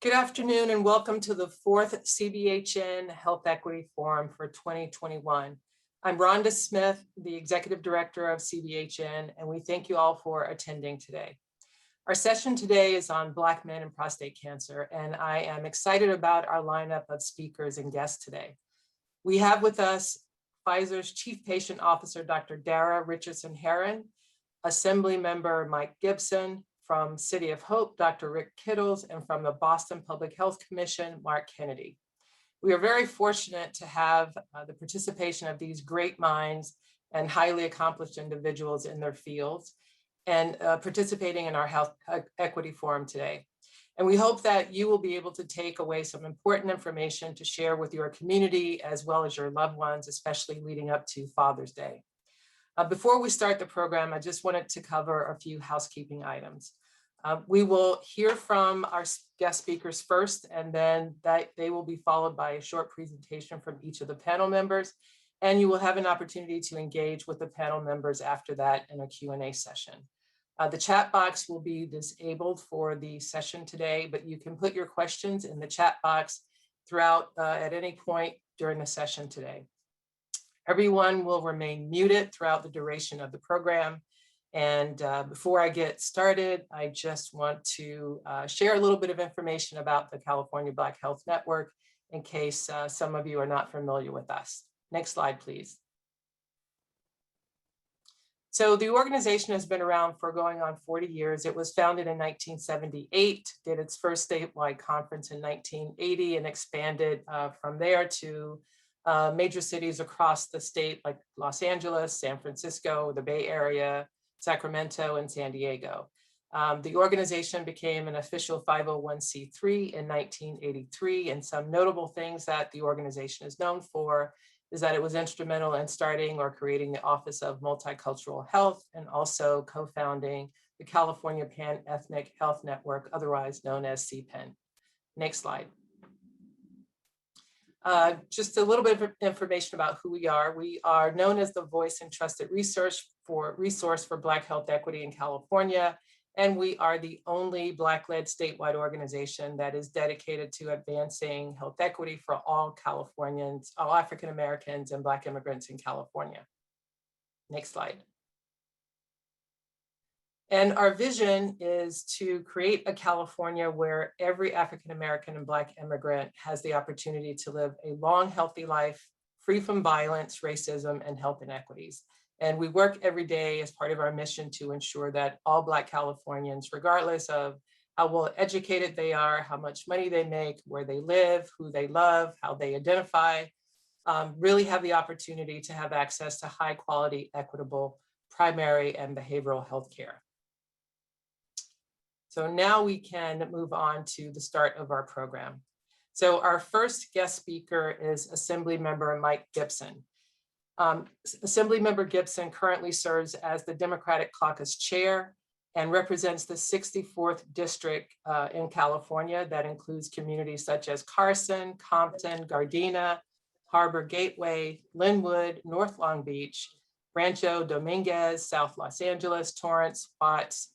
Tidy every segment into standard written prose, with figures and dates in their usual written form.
Good afternoon and welcome to the fourth CBHN Health Equity Forum for 2021. I'm Rhonda Smith, the Executive Director of CBHN, and we thank you all for attending today. Our session today is on Black men and prostate cancer, and I am excited about our lineup of speakers and guests today. We have with us Pfizer's Chief Patient Officer, Dr. Dara Richardson-Heron, Assemblymember Mike Gibson, from City of Hope, Dr. Rick Kittles, and from the Boston Public Health Commission, Mark Kennedy. We are very fortunate to have the participation of these great minds and highly accomplished individuals in their fields and participating in our Health Equity Forum today. And we hope that you will be able to take away some important information to share with your community as well as your loved ones, especially leading up to Father's Day. Before we start the program, I just wanted to cover a few housekeeping items. We will hear from our guest speakers first, and then they will be followed by a short presentation from each of the panel members, and you will have an opportunity to engage with the panel members after that in a Q&A session. The chat box will be disabled for the session today, but you can put your questions in the chat box throughout at any point during the session today. Everyone will remain muted throughout the duration of the program. And before I get started, I just want to share a little bit of information about the California Black Health Network in case some of you are not familiar with us. Next slide, please. So the organization has been around for going on 40 years. It was founded in 1978, did its first statewide conference in 1980, and expanded from there to major cities across the state like Los Angeles, San Francisco, the Bay Area, Sacramento, and San Diego. The organization became an official 501c3 in 1983, and some notable things that the organization is known for is that it was instrumental in starting or creating the Office of Multicultural Health and also co-founding the California Pan-Ethnic Health Network, otherwise known as CPEN. Next slide. Just a little bit of information about who we are. We are known as the voice and trusted resource for Black health equity in California, and we are the only Black-led statewide organization that is dedicated to advancing health equity for all Californians, all African Americans and Black immigrants in California. Next slide. And our vision is to create a California where every African American and Black immigrant has the opportunity to live a long, healthy life, free from violence, racism, and health inequities. And we work every day as part of our mission to ensure that all Black Californians, regardless of how well educated they are, how much money they make, where they live, who they love, how they identify, really have the opportunity to have access to high quality, equitable, primary and behavioral health care. So now we can move on to the start of our program. So our first guest speaker is Assemblymember Mike Gibson. Assemblymember Gibson currently serves as the Democratic Caucus Chair and represents the 64th District in California that includes communities such as Carson, Compton, Gardena, Harbor Gateway, Linwood, North Long Beach, Rancho Dominguez, South Los Angeles, Torrance, Watts,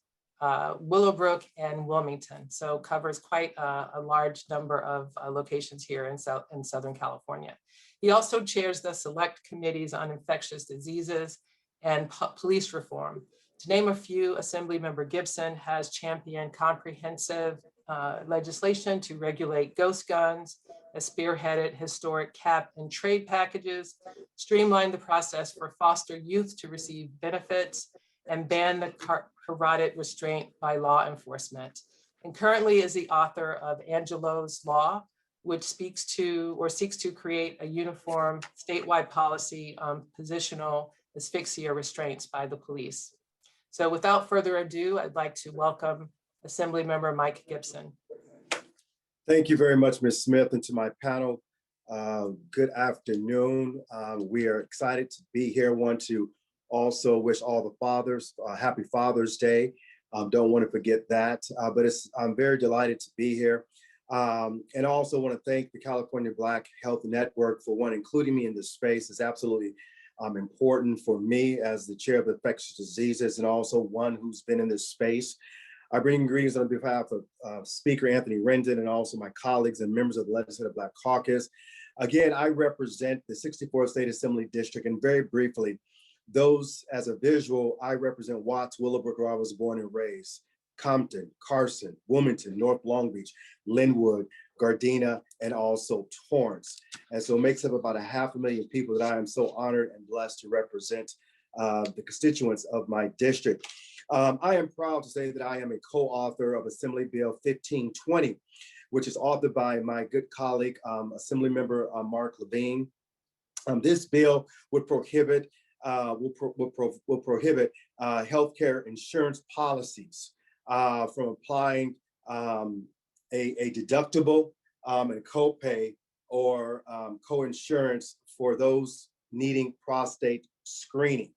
Willowbrook, and Wilmington. So covers quite a large number of locations here in Southern California. He also chairs the select committees on infectious diseases and police reform. To name a few, Assemblymember Gibson has championed comprehensive legislation to regulate ghost guns, has spearheaded historic cap and trade packages, streamlined the process for foster youth to receive benefits, and banned the carotid restraint by law enforcement. And currently is the author of Angelo's Law, which speaks to or seeks to create a uniform statewide policy on positional asphyxia restraints by the police. So without further ado, I'd like to welcome Assemblymember Mike Gibson. Thank you very much, Ms. Smith, and to my panel. Good afternoon. We are excited to be here. Want to also wish all the fathers happy Father's Day. Don't want to forget that, but I'm very delighted to be here. And I also want to thank the California Black Health Network for including me in this space. It's absolutely important for me as the chair of infectious diseases and also one who's been in this space I bring greetings on behalf of Speaker Anthony Rendon and also my colleagues and members of the Legislative Black Caucus. Again, I represent the 64th State Assembly District, and very briefly, those as a visual, I represent Watts, Willowbrook, where I was born and raised, Compton, Carson, Wilmington, North Long Beach, Linwood, Gardena, and also Torrance. And so it makes up about 500,000 people that I am so honored and blessed to represent the constituents of my district. I am proud to say that I am a co-author of Assembly Bill 1520, which is authored by my good colleague, Assemblymember Mark Levine. This bill would prohibit healthcare insurance policies from applying a deductible and copay or co-insurance for those needing prostate screening.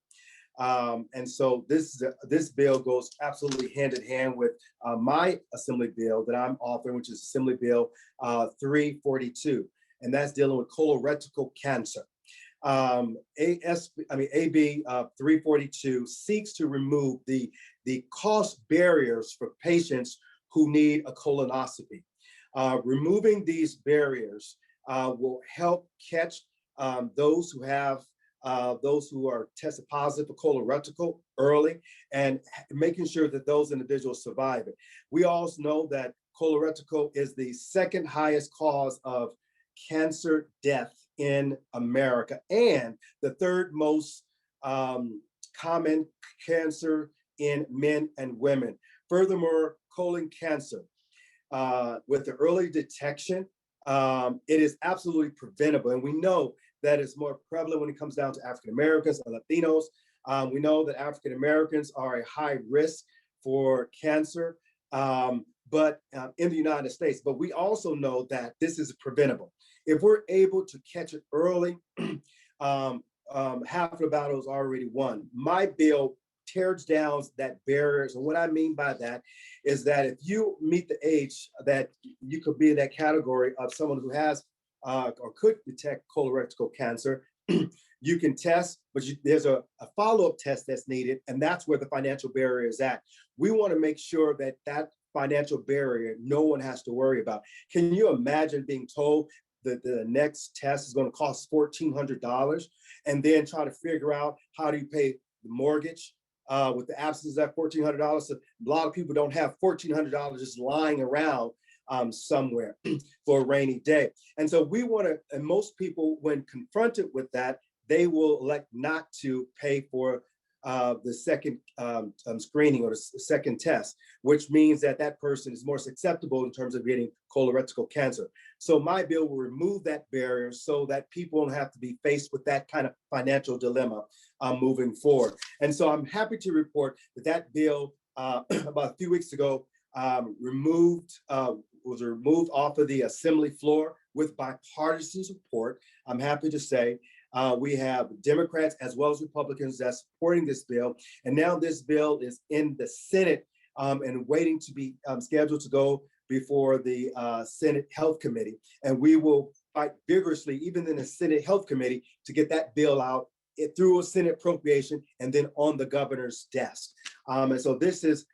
And so this bill goes absolutely hand in hand with my Assembly bill that I'm authoring, which is Assembly Bill 342, and that's dealing with colorectal cancer. AB 342 seeks to remove the cost barriers for patients who need a colonoscopy. Removing these barriers will help catch those who are tested positive for colorectal early, and making sure that those individuals survive it. We also know that colorectal is the second highest cause of cancer death in America, and the third most common cancer in men and women. Furthermore, colon cancer, with the early detection, it is absolutely preventable. And we know that it's more prevalent when it comes down to African Americans and Latinos. We know that African Americans are a high risk for cancer, but in the United States. But we also know that this is preventable. If we're able to catch it early, half the battle is already won. My bill tears down that barriers. And what I mean by that is that if you meet the age that you could be in that category of someone who has or could detect colorectal cancer, you can test, but there's a follow-up test that's needed, and that's where the financial barrier is at. We want to make sure that that financial barrier, no one has to worry about. Can you imagine being told that the next test is going to cost $1,400, and then try to figure out how do you pay the mortgage with the absence of that $1,400? So a lot of people don't have $1,400 just lying around somewhere for a rainy day. And so we want to, and most people, when confronted with that, they will elect not to pay for the second screening or the second test, which means that that person is more susceptible in terms of getting colorectal cancer. So my bill will remove that barrier so that people don't have to be faced with that kind of financial dilemma moving forward. And so I'm happy to report that that bill about a few weeks ago was removed off of the Assembly floor with bipartisan support. I'm happy to say we have Democrats as well as Republicans that's supporting this bill. And now this bill is in the Senate and waiting to be scheduled to go before the Senate Health Committee. And we will fight vigorously, even in the Senate Health Committee, to get that bill out through a Senate appropriation and then on the governor's desk. And so this is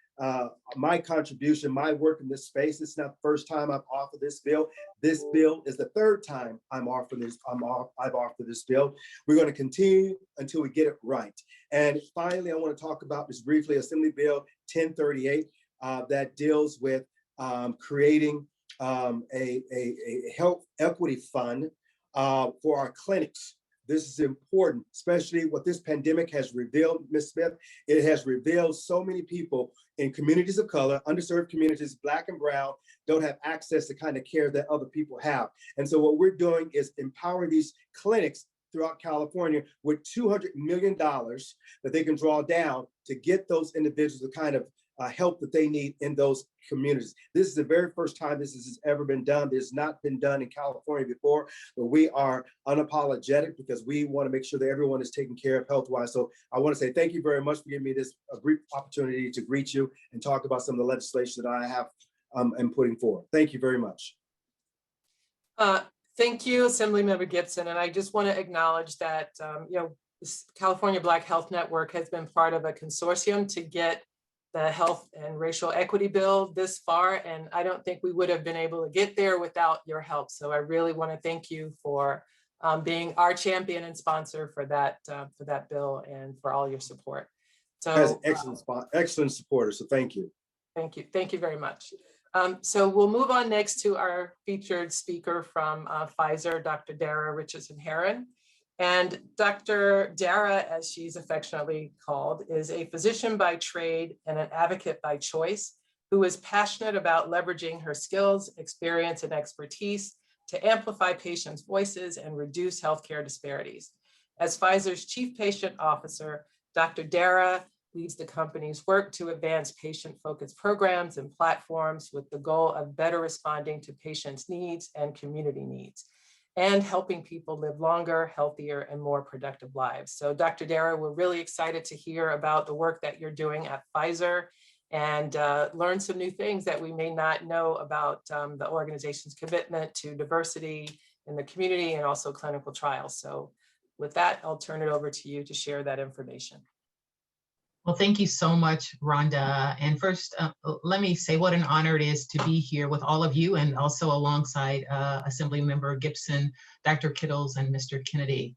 my contribution, my work in this space. It's not the first time I've offered this bill. This bill is the third time I've offered this bill. We're going to continue until we get it right. And finally, I want to talk about just briefly Assembly Bill 1038 that deals with creating a health equity fund for our clinics. This is important, especially what this pandemic has revealed, Ms. Smith. It has revealed so many people in communities of color, underserved communities, Black and brown, don't have access to kind of care that other people have. And so what we're doing is empowering these clinics throughout California with $200 million that they can draw down to get those individuals the kind of help that they need in those communities. This is the very first time this has ever been done. This has not been done in California before, but we are unapologetic because we want to make sure that everyone is taken care of health-wise. So I want to say thank you very much for giving me this brief opportunity to greet you and talk about some of the legislation that I have am putting forward. Thank you very much. Thank you, Assemblymember Gibson. And I just want to acknowledge that California Black Health Network has been part of a consortium to get the health and racial equity bill this far, and I don't think we would have been able to get there without your help. So I really want to thank you for being our champion and sponsor for that bill and for all your support. So excellent supporter. So thank you. Thank you very much. So we'll move on next to our featured speaker from Pfizer, Dr. Dara Richardson-Heron. And Dr. Dara, as she's affectionately called, is a physician by trade and an advocate by choice who is passionate about leveraging her skills, experience, and expertise to amplify patients' voices and reduce healthcare disparities. As Pfizer's Chief Patient Officer, Dr. Dara leads the company's work to advance patient-focused programs and platforms with the goal of better responding to patients' needs and community needs, and helping people live longer, healthier, and more productive lives. So Dr. Dara, we're really excited to hear about the work that you're doing at Pfizer and learn some new things that we may not know about the organization's commitment to diversity in the community and also clinical trials. So with that, I'll turn it over to you to share that information. Well, thank you so much, Rhonda. And first, let me say what an honor it is to be here with all of you and also alongside Assemblymember Gibson, Dr. Kittles, and Mr. Kennedy.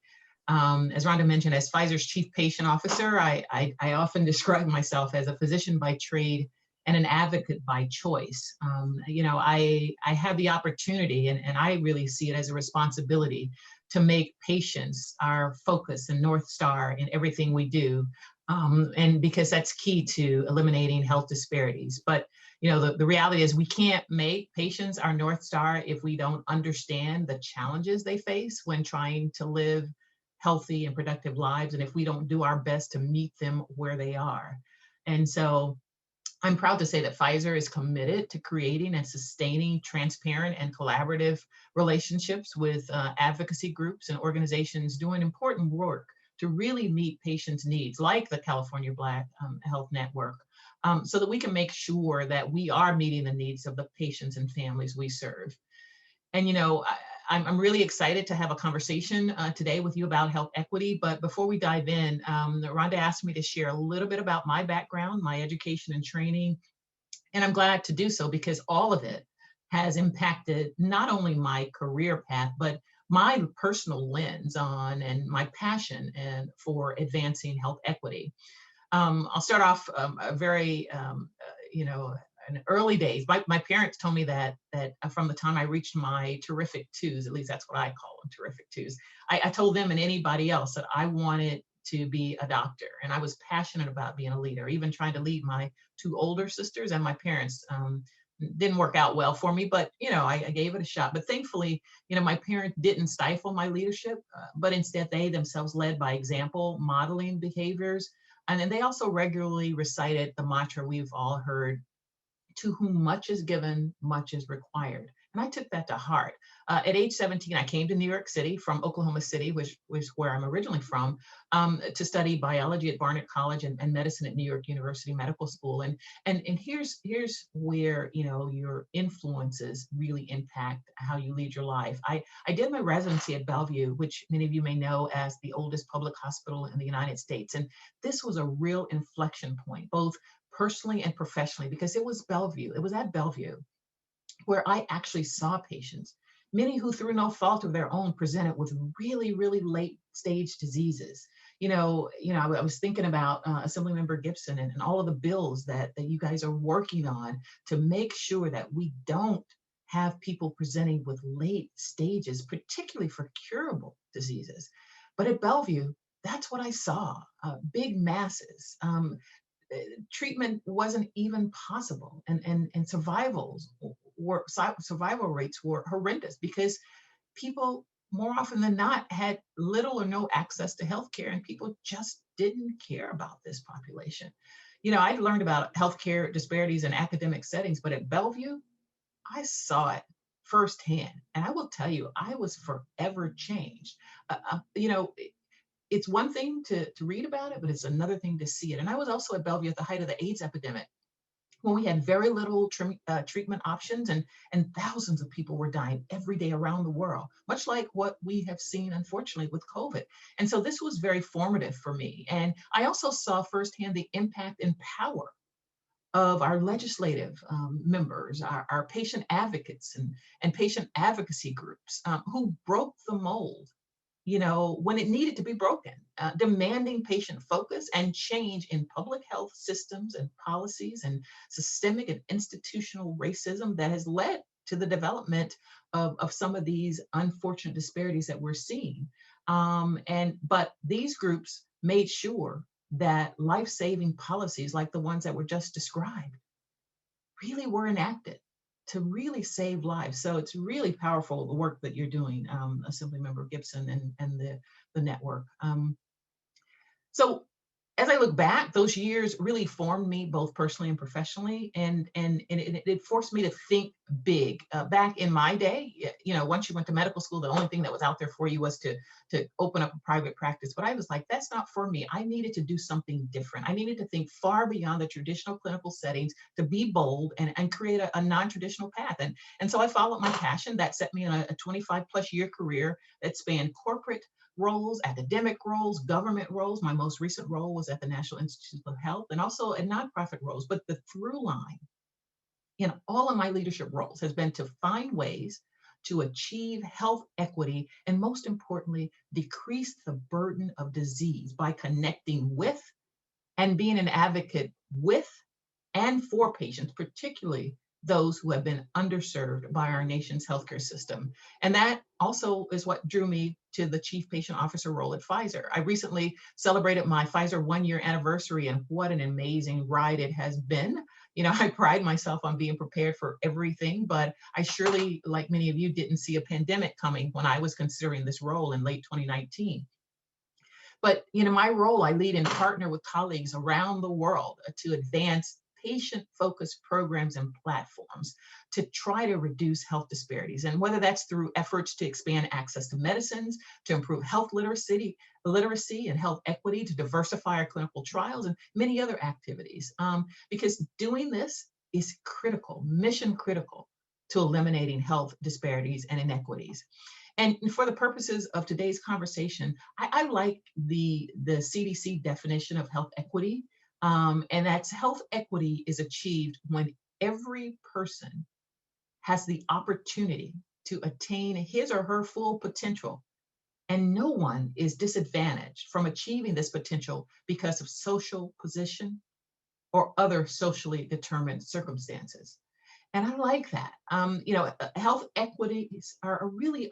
As Rhonda mentioned, as Pfizer's Chief Patient Officer, I often describe myself as a physician by trade and an advocate by choice. I have the opportunity, and I really see it as a responsibility to make patients our focus and North Star in everything we do. And because that's key to eliminating health disparities. But the reality is we can't make patients our North Star if we don't understand the challenges they face when trying to live healthy and productive lives, and if we don't do our best to meet them where they are. And so I'm proud to say that Pfizer is committed to creating and sustaining transparent and collaborative relationships with advocacy groups and organizations doing important work to really meet patients' needs, like the California Black Health Network, so that we can make sure that we are meeting the needs of the patients and families we serve. And I'm really excited to have a conversation today with you about health equity, but before we dive in, Rhonda asked me to share a little bit about my background, my education and training, and I'm glad to do so because all of it has impacted not only my career path, but my personal lens on and my passion for advancing health equity. I'll start off in early days. My parents told me that from the time I reached my terrific twos, at least that's what I call them, terrific twos, I told them and anybody else that I wanted to be a doctor. And I was passionate about being a leader, even trying to lead my two older sisters and my parents. Didn't work out well for me, but I gave it a shot. But thankfully, my parents didn't stifle my leadership, but instead they themselves led by example, modeling behaviors. And then they also regularly recited the mantra we've all heard, to whom much is given, much is required. And I took that to heart. At age 17, I came to New York City from Oklahoma City, which was where I'm originally from, to study biology at Barnett College and medicine at New York University Medical School. And here's where your influences really impact how you lead your life. I did my residency at Bellevue, which many of you may know as the oldest public hospital in the United States. And this was a real inflection point, both personally and professionally, because it was at Bellevue where I actually saw patients, many who through no fault of their own presented with really, really late stage diseases. I was thinking about Assemblymember Gibson and all of the bills that you guys are working on to make sure that we don't have people presenting with late stages, particularly for curable diseases. But at Bellevue, that's what I saw, big masses. Treatment wasn't even possible, and survival rates were horrendous because people more often than not had little or no access to healthcare, and people just didn't care about this population. I'd learned about healthcare disparities in academic settings, but at Bellevue, I saw it firsthand, and I will tell you, I was forever changed. It's one thing to read about it, but it's another thing to see it. And I was also at Bellevue at the height of the AIDS epidemic, when we had very little treatment options, and thousands of people were dying every day around the world, much like what we have seen, unfortunately, with COVID. And so this was very formative for me. And I also saw firsthand the impact and power of our legislative members, our patient advocates and patient advocacy groups who broke the mold, you know, when it needed to be broken, demanding patient focus and change in public health systems and policies and systemic and institutional racism that has led to the development of some of these unfortunate disparities that we're seeing. But these groups made sure that life-saving policies like the ones that were just described really were enacted to really save lives. So it's really powerful, the work that you're doing, Assemblymember Gibson and the network. So as I look back, those years really formed me both personally and professionally, and it forced me to think big. Back in my day, you know, once you went to medical school, the only thing that was out there for you was to open up a private practice. But I was like, that's not for me. I needed to do something different. I needed to think far beyond the traditional clinical settings, to be bold and create a non-traditional path. And so I followed my passion. That set me on a 25+ year career that spanned corporate roles, academic roles, government roles. My most recent role was at the National Institute of Health, and also in nonprofit roles. But the through line in all of my leadership roles has been to find ways to achieve health equity, and most importantly, decrease the burden of disease by connecting with and being an advocate with and for patients, particularly those who have been underserved by our nation's healthcare system. And that also is what drew me to the Chief Patient Officer role at Pfizer. I recently celebrated my Pfizer 1-year anniversary, and what an amazing ride it has been. You know, I pride myself on being prepared for everything, but I surely, like many of you, didn't see a pandemic coming when I was considering this role in late 2019. But, you know, my role, I lead and partner with colleagues around the world to advance patient-focused programs and platforms to try to reduce health disparities. And whether that's through efforts to expand access to medicines, to improve health literacy and health equity, to diversify our clinical trials, and many other activities. Because doing this is critical, mission critical, to eliminating health disparities and inequities. And for the purposes of today's conversation, I like the CDC definition of health equity. And that's health equity is achieved when every person has the opportunity to attain his or her full potential, and no one is disadvantaged from achieving this potential because of social position or other socially determined circumstances. And I like that. You know, health equities are really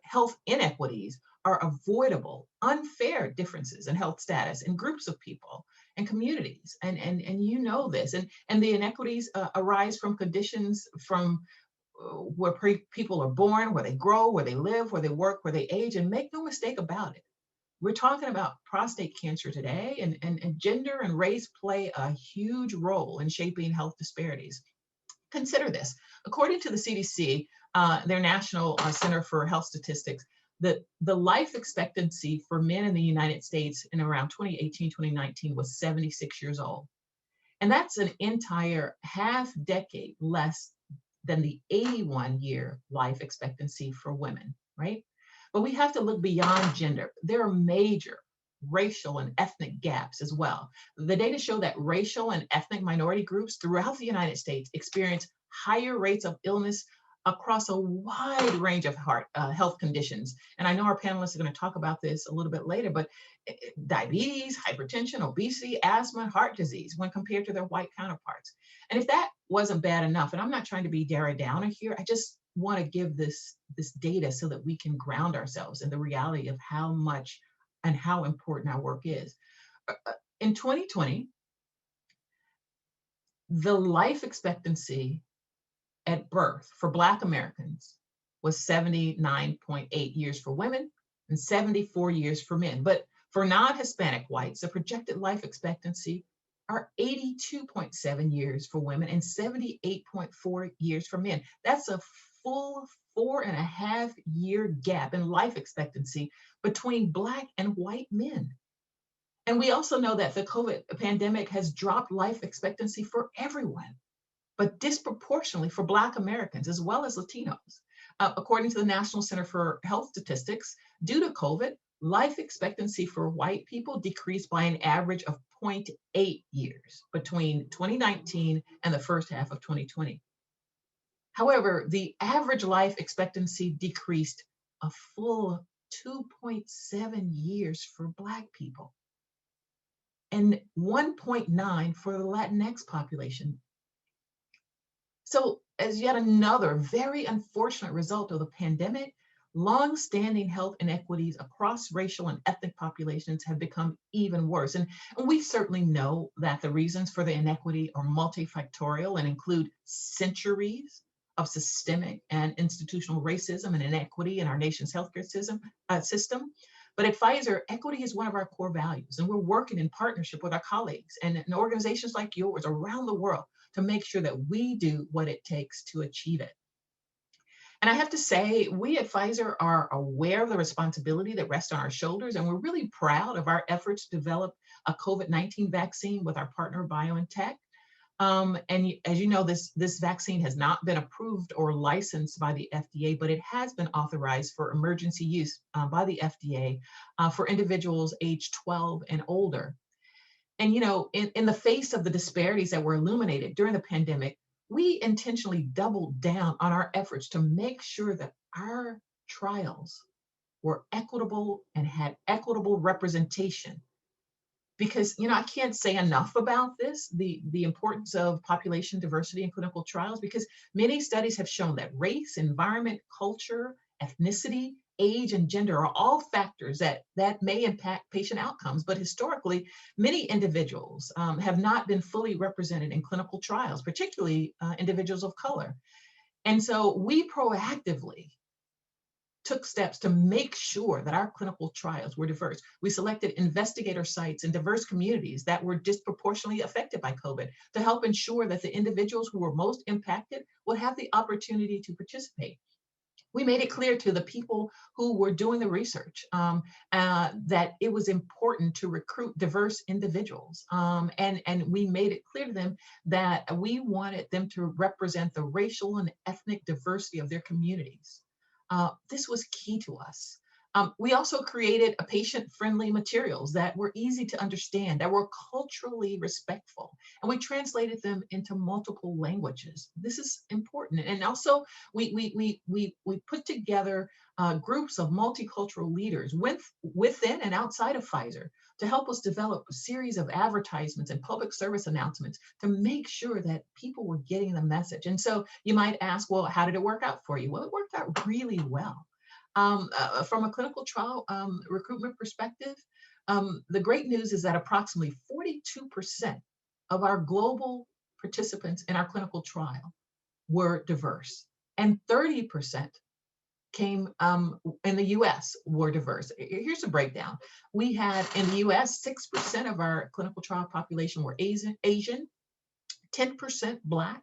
health inequities are avoidable, unfair differences in health status in groups of people and communities. And you know this. And the inequities arise from conditions from where people are born, where they grow, where they live, where they work, where they age. And make no mistake about it, we're talking about prostate cancer today, and gender and race play a huge role in shaping health disparities. Consider this. According to the CDC, their National Center for Health Statistics, the life expectancy for men in the United States in around 2018, 2019 was 76 years old. And that's an entire half decade less than the 81-year life expectancy for women, right? But we have to look beyond gender. There are major racial and ethnic gaps as well. The data show that racial and ethnic minority groups throughout the United States experience higher rates of illness across a wide range of health conditions. And I know our panelists are going to talk about this a little bit later, but diabetes, hypertension, obesity, asthma, heart disease when compared to their white counterparts. And if that wasn't bad enough, and I'm not trying to be Dara Downer here, I just want to give this data so that we can ground ourselves in the reality of how much and how important our work is. In 2020, the life expectancy at birth for Black Americans was 79.8 years for women and 74 years for men. But for non-Hispanic whites, the projected life expectancy are 82.7 years for women and 78.4 years for men. That's a full 4.5-year gap in life expectancy between Black and white men. And we also know that the COVID pandemic has dropped life expectancy for everyone, but disproportionately for Black Americans as well as Latinos. According to the National Center for Health Statistics, due to COVID, life expectancy for white people decreased by an average of 0.8 years between 2019 and the first half of 2020. However, the average life expectancy decreased a full 2.7 years for Black people and 1.9 for the Latinx population. So, as yet another very unfortunate result of the pandemic, long-standing health inequities across racial and ethnic populations have become even worse. And we certainly know that the reasons for the inequity are multifactorial and include centuries of systemic and institutional racism and inequity in our nation's healthcare system. But at Pfizer, equity is one of our core values, and we're working in partnership with our colleagues and organizations like yours around the world to make sure that we do what it takes to achieve it. And I have to say, we at Pfizer are aware of the responsibility that rests on our shoulders, and we're really proud of our efforts to develop a COVID-19 vaccine with our partner BioNTech. And as you know, this vaccine has not been approved or licensed by the FDA, but it has been authorized for emergency use by the FDA for individuals age 12 and older. And you know, in the face of the disparities that were illuminated during the pandemic, we intentionally doubled down on our efforts to make sure that our trials were equitable and had equitable representation. Because, you know, I can't say enough about this, the importance of population diversity in clinical trials, because many studies have shown that race, environment, culture, ethnicity, age, and gender are all factors that may impact patient outcomes. But historically, many individuals have not been fully represented in clinical trials, particularly individuals of color. And so we proactively took steps to make sure that our clinical trials were diverse. We selected investigator sites in diverse communities that were disproportionately affected by COVID to help ensure that the individuals who were most impacted would have the opportunity to participate. We made it clear to the people who were doing the research that it was important to recruit diverse individuals. And we made it clear to them that we wanted them to represent the racial and ethnic diversity of their communities. This was key to us. We also created patient-friendly materials that were easy to understand, that were culturally respectful, and we translated them into multiple languages. This is important. And also, we put together groups of multicultural leaders within and outside of Pfizer to help us develop a series of advertisements and public service announcements to make sure that people were getting the message. And so you might ask, well, how did it work out for you? Well, it worked out really well. From a clinical trial recruitment perspective, the great news is that approximately 42% of our global participants in our clinical trial were diverse, and 30% came in the U.S. were diverse. Here's a breakdown. We had in the U.S., 6% of our clinical trial population were Asian, 10% Black,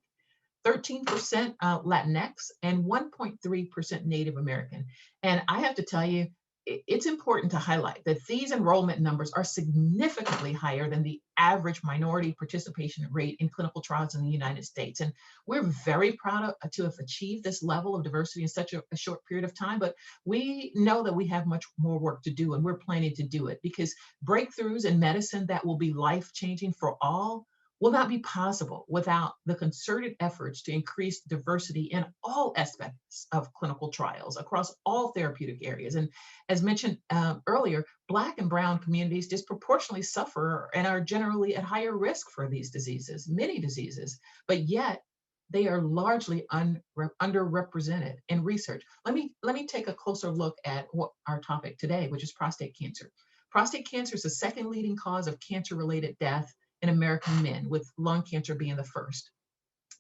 13% Latinx, and 1.3% Native American. And I have to tell you, it's important to highlight that these enrollment numbers are significantly higher than the average minority participation rate in clinical trials in the United States. And we're very proud to have achieved this level of diversity in such a short period of time, but we know that we have much more work to do, and we're planning to do it, because breakthroughs in medicine that will be life-changing for all will not be possible without the concerted efforts to increase diversity in all aspects of clinical trials across all therapeutic areas. And as mentioned earlier, Black and Brown communities disproportionately suffer and are generally at higher risk for these diseases, many diseases, but yet they are largely underrepresented in research. Let me take a closer look at what our topic today, which is prostate cancer. Prostate cancer is the second leading cause of cancer-related death in American men, with lung cancer being the first.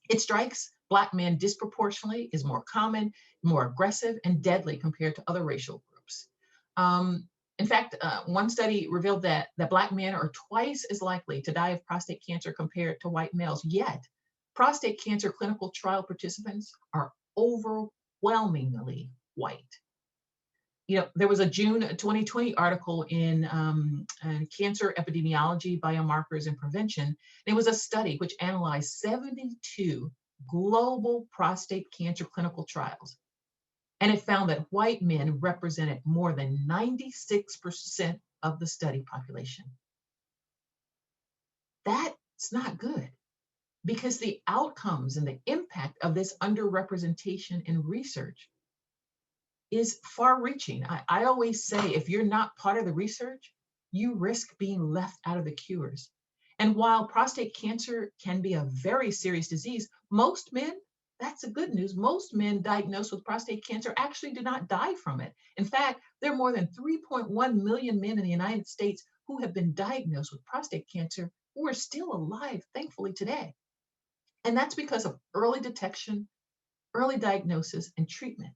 It strikes Black men disproportionately, is more common, more aggressive, and deadly compared to other racial groups. In fact, one study revealed that Black men are twice as likely to die of prostate cancer compared to white males, yet prostate cancer clinical trial participants are overwhelmingly white. You know, there was a June 2020 article in Cancer Epidemiology, Biomarkers, and Prevention. It was a study which analyzed 72 global prostate cancer clinical trials. And it found that white men represented more than 96% of the study population. That's not good, because the outcomes and the impact of this underrepresentation in research is far reaching. I always say, if you're not part of the research, you risk being left out of the cures. And while prostate cancer can be a very serious disease, most men, that's the good news, most men diagnosed with prostate cancer actually do not die from it. In fact, there are more than 3.1 million men in the United States who have been diagnosed with prostate cancer who are still alive, thankfully, today. And that's because of early detection, early diagnosis, and treatment.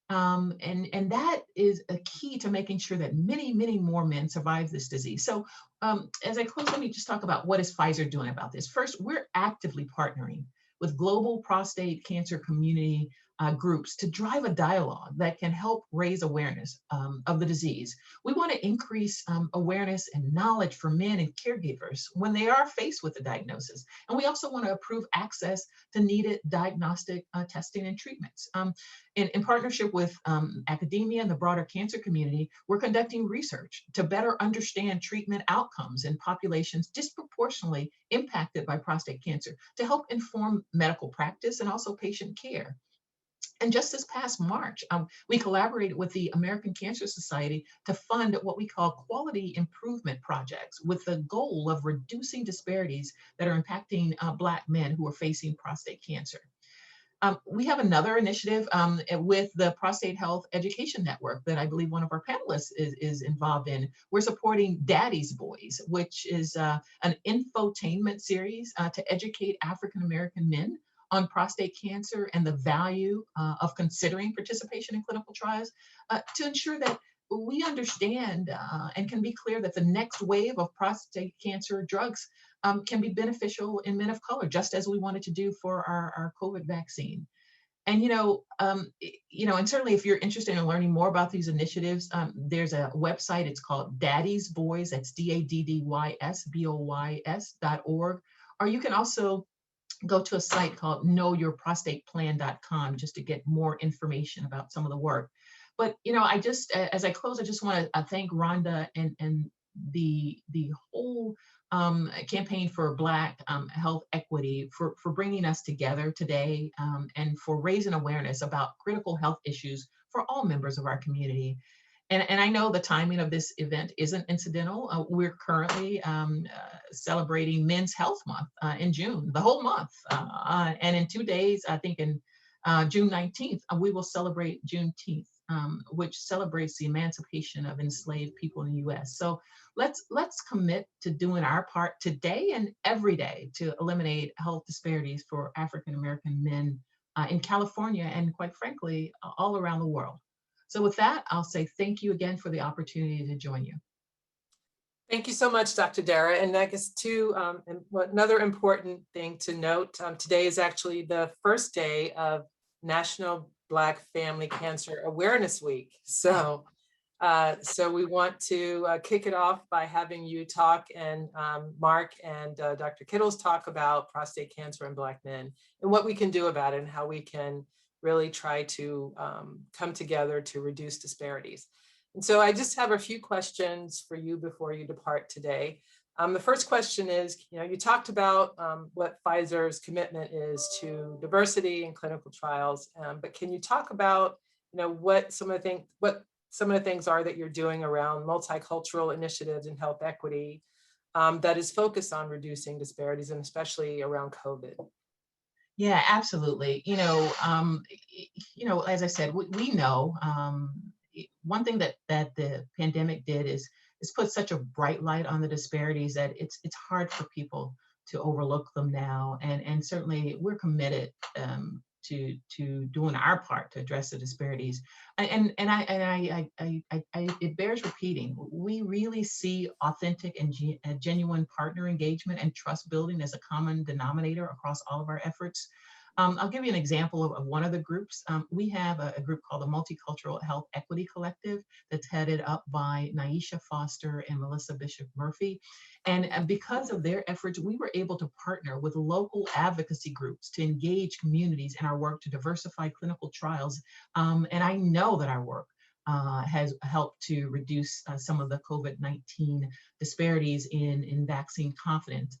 And that is a key to making sure that many, many more men survive this disease. So as I close, let me just talk about what is Pfizer doing about this. First, we're actively partnering with global prostate cancer community groups to drive a dialogue that can help raise awareness of the disease. We want to increase awareness and knowledge for men and caregivers when they are faced with the diagnosis. And we also want to improve access to needed diagnostic testing and treatments. In partnership with academia and the broader cancer community, we're conducting research to better understand treatment outcomes in populations disproportionately impacted by prostate cancer to help inform medical practice and also patient care. And just this past March, we collaborated with the American Cancer Society to fund what we call quality improvement projects with the goal of reducing disparities that are impacting Black men who are facing prostate cancer. We have another initiative with the Prostate Health Education Network that I believe one of our panelists is involved in. We're supporting Daddy's Boys, which is an infotainment series to educate African American men on prostate cancer and the value of considering participation in clinical trials to ensure that we understand and can be clear that the next wave of prostate cancer drugs can be beneficial in men of color, just as we wanted to do for our COVID vaccine. And and certainly if you're interested in learning more about these initiatives, there's a website. It's called Daddy's Boys. That's DADDYSBOYS.org. Or you can also go to a site called knowyourprostateplan.com just to get more information about some of the work. But I just, as I close, I just want to thank Rhonda and the whole campaign for Black health equity for bringing us together today and for raising awareness about critical health issues for all members of our community. And I know the timing of this event isn't incidental. We're currently celebrating Men's Health Month in June, the whole month. And in 2 days, I think in June 19th, we will celebrate Juneteenth, which celebrates the emancipation of enslaved people in the U.S. So let's commit to doing our part today and every day to eliminate health disparities for African American men in California and, quite frankly, all around the world. So with that, I'll say thank you again for the opportunity to join you. Thank you so much, Dr. Dara. And I guess another important thing to note, today is actually the first day of National Black Family Cancer Awareness Week. So we want to kick it off by having you talk and Mark and Dr. Kittles talk about prostate cancer in Black men and what we can do about it and how we can really try to come together to reduce disparities. And so I just have a few questions for you before you depart today. The first question is, you talked about what Pfizer's commitment is to diversity in clinical trials, but can you talk about, what some of the things are that you're doing around multicultural initiatives and health equity that is focused on reducing disparities and especially around COVID? Yeah, absolutely. As I said, we know one thing that the pandemic did is put such a bright light on the disparities that it's hard for people to overlook them now. And certainly we're committed to doing our part to address the disparities. It bears repeating. We really see authentic and genuine partner engagement and trust building as a common denominator across all of our efforts. I'll give you an example of one of the groups. We have a group called the Multicultural Health Equity Collective that's headed up by Naisha Foster and Melissa Bishop Murphy. And because of their efforts, we were able to partner with local advocacy groups to engage communities in our work to diversify clinical trials. And I know that our work has helped to reduce some of the COVID-19 disparities in vaccine confidence.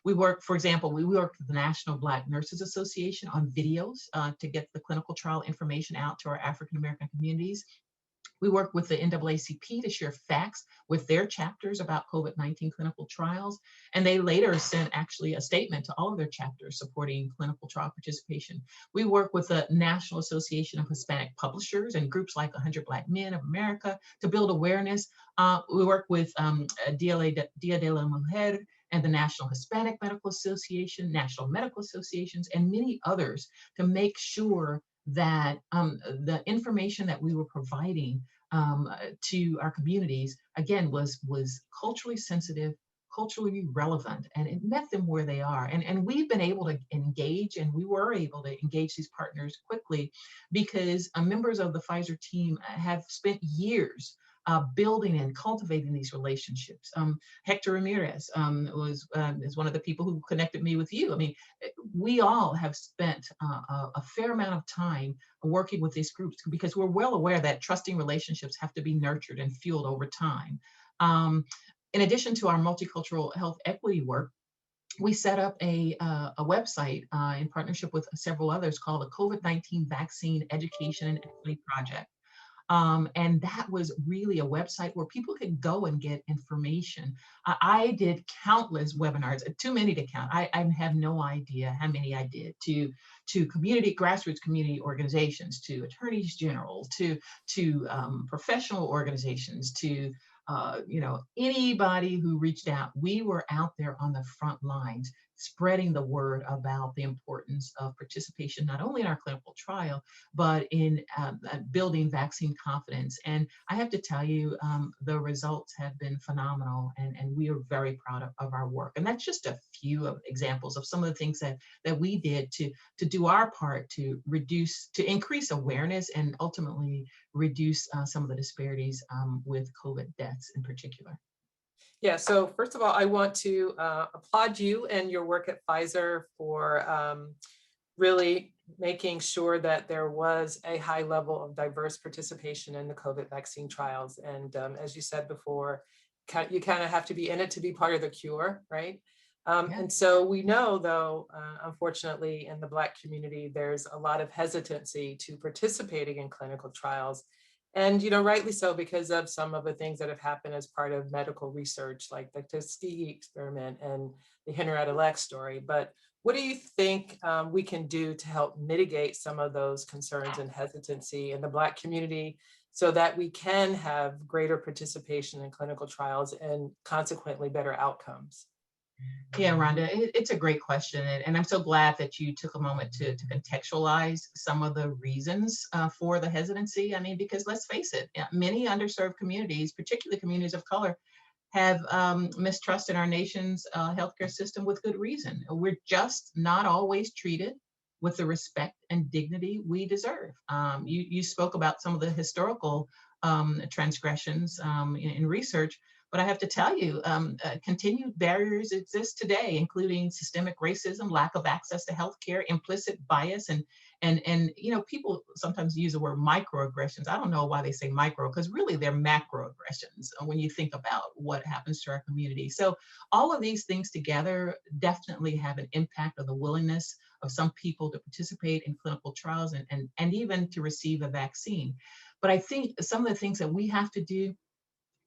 We work, for example, we work with the National Black Nurses Association on videos to get the clinical trial information out to our African American communities. We work with the NAACP to share facts with their chapters about COVID-19 clinical trials. And they later sent actually a statement to all of their chapters supporting clinical trial participation. We work with the National Association of Hispanic Publishers and groups like 100 Black Men of America to build awareness. We work with Dia de la Mujer and the National Hispanic Medical Association, National Medical Associations, and many others to make sure that the information that we were providing to our communities, again, was culturally sensitive, culturally relevant, and it met them where they are. And we've been able to engage, and we were able to engage these partners quickly because members of the Pfizer team have spent years building and cultivating these relationships. Hector Ramirez is one of the people who connected me with you. I mean, we all have spent a fair amount of time working with these groups because we're well aware that trusting relationships have to be nurtured and fueled over time. In addition to our multicultural health equity work, we set up a website in partnership with several others called the COVID-19 Vaccine Education and Equity Project. And that was really a website where people could go and get information. I did countless webinars, too many to count. I have no idea how many I did to grassroots community organizations, to attorneys general, to professional organizations, to anybody who reached out. We were out there on the front lines, spreading the word about the importance of participation, not only in our clinical trial, but in building vaccine confidence. And I have to tell you, the results have been phenomenal, and we are very proud of our work. And that's just a few of examples of some of the things that we did to do our part to increase awareness and ultimately reduce some of the disparities with COVID deaths in particular. Yeah, so first of all, I want to applaud you and your work at Pfizer for really making sure that there was a high level of diverse participation in the COVID vaccine trials. And as you said before, you kind of have to be in it to be part of the cure, right? And so we know, though, unfortunately, in the Black community, there's a lot of hesitancy to participating in clinical trials. And, rightly so, because of some of the things that have happened as part of medical research, like the Tuskegee experiment and the Henrietta Lacks story. But what do you think we can do to help mitigate some of those concerns and hesitancy in the Black community so that we can have greater participation in clinical trials and consequently better outcomes? Yeah, Rhonda, it's a great question. And I'm so glad that you took a moment to contextualize some of the reasons for the hesitancy. I mean, because let's face it, many underserved communities, particularly communities of color, have mistrusted our nation's healthcare system with good reason. We're just not always treated with the respect and dignity we deserve. You spoke about some of the historical transgressions in research. But I have to tell you, continued barriers exist today, including systemic racism, lack of access to healthcare, implicit bias, and people sometimes use the word microaggressions. I don't know why they say micro, because really they're macroaggressions when you think about what happens to our community. So all of these things together definitely have an impact on the willingness of some people to participate in clinical trials and even to receive a vaccine. But I think some of the things that we have to do,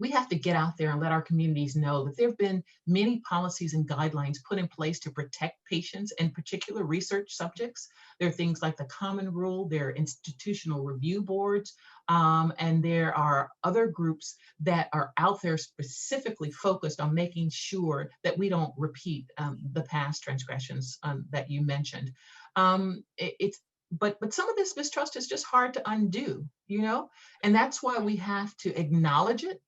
we have to get out there and let our communities know that there have been many policies and guidelines put in place to protect patients and particular research subjects. There are things like the Common Rule, there are institutional review boards, and there are other groups that are out there specifically focused on making sure that we don't repeat the past transgressions that you mentioned. But some of this mistrust is just hard to undo, and that's why we have to acknowledge it.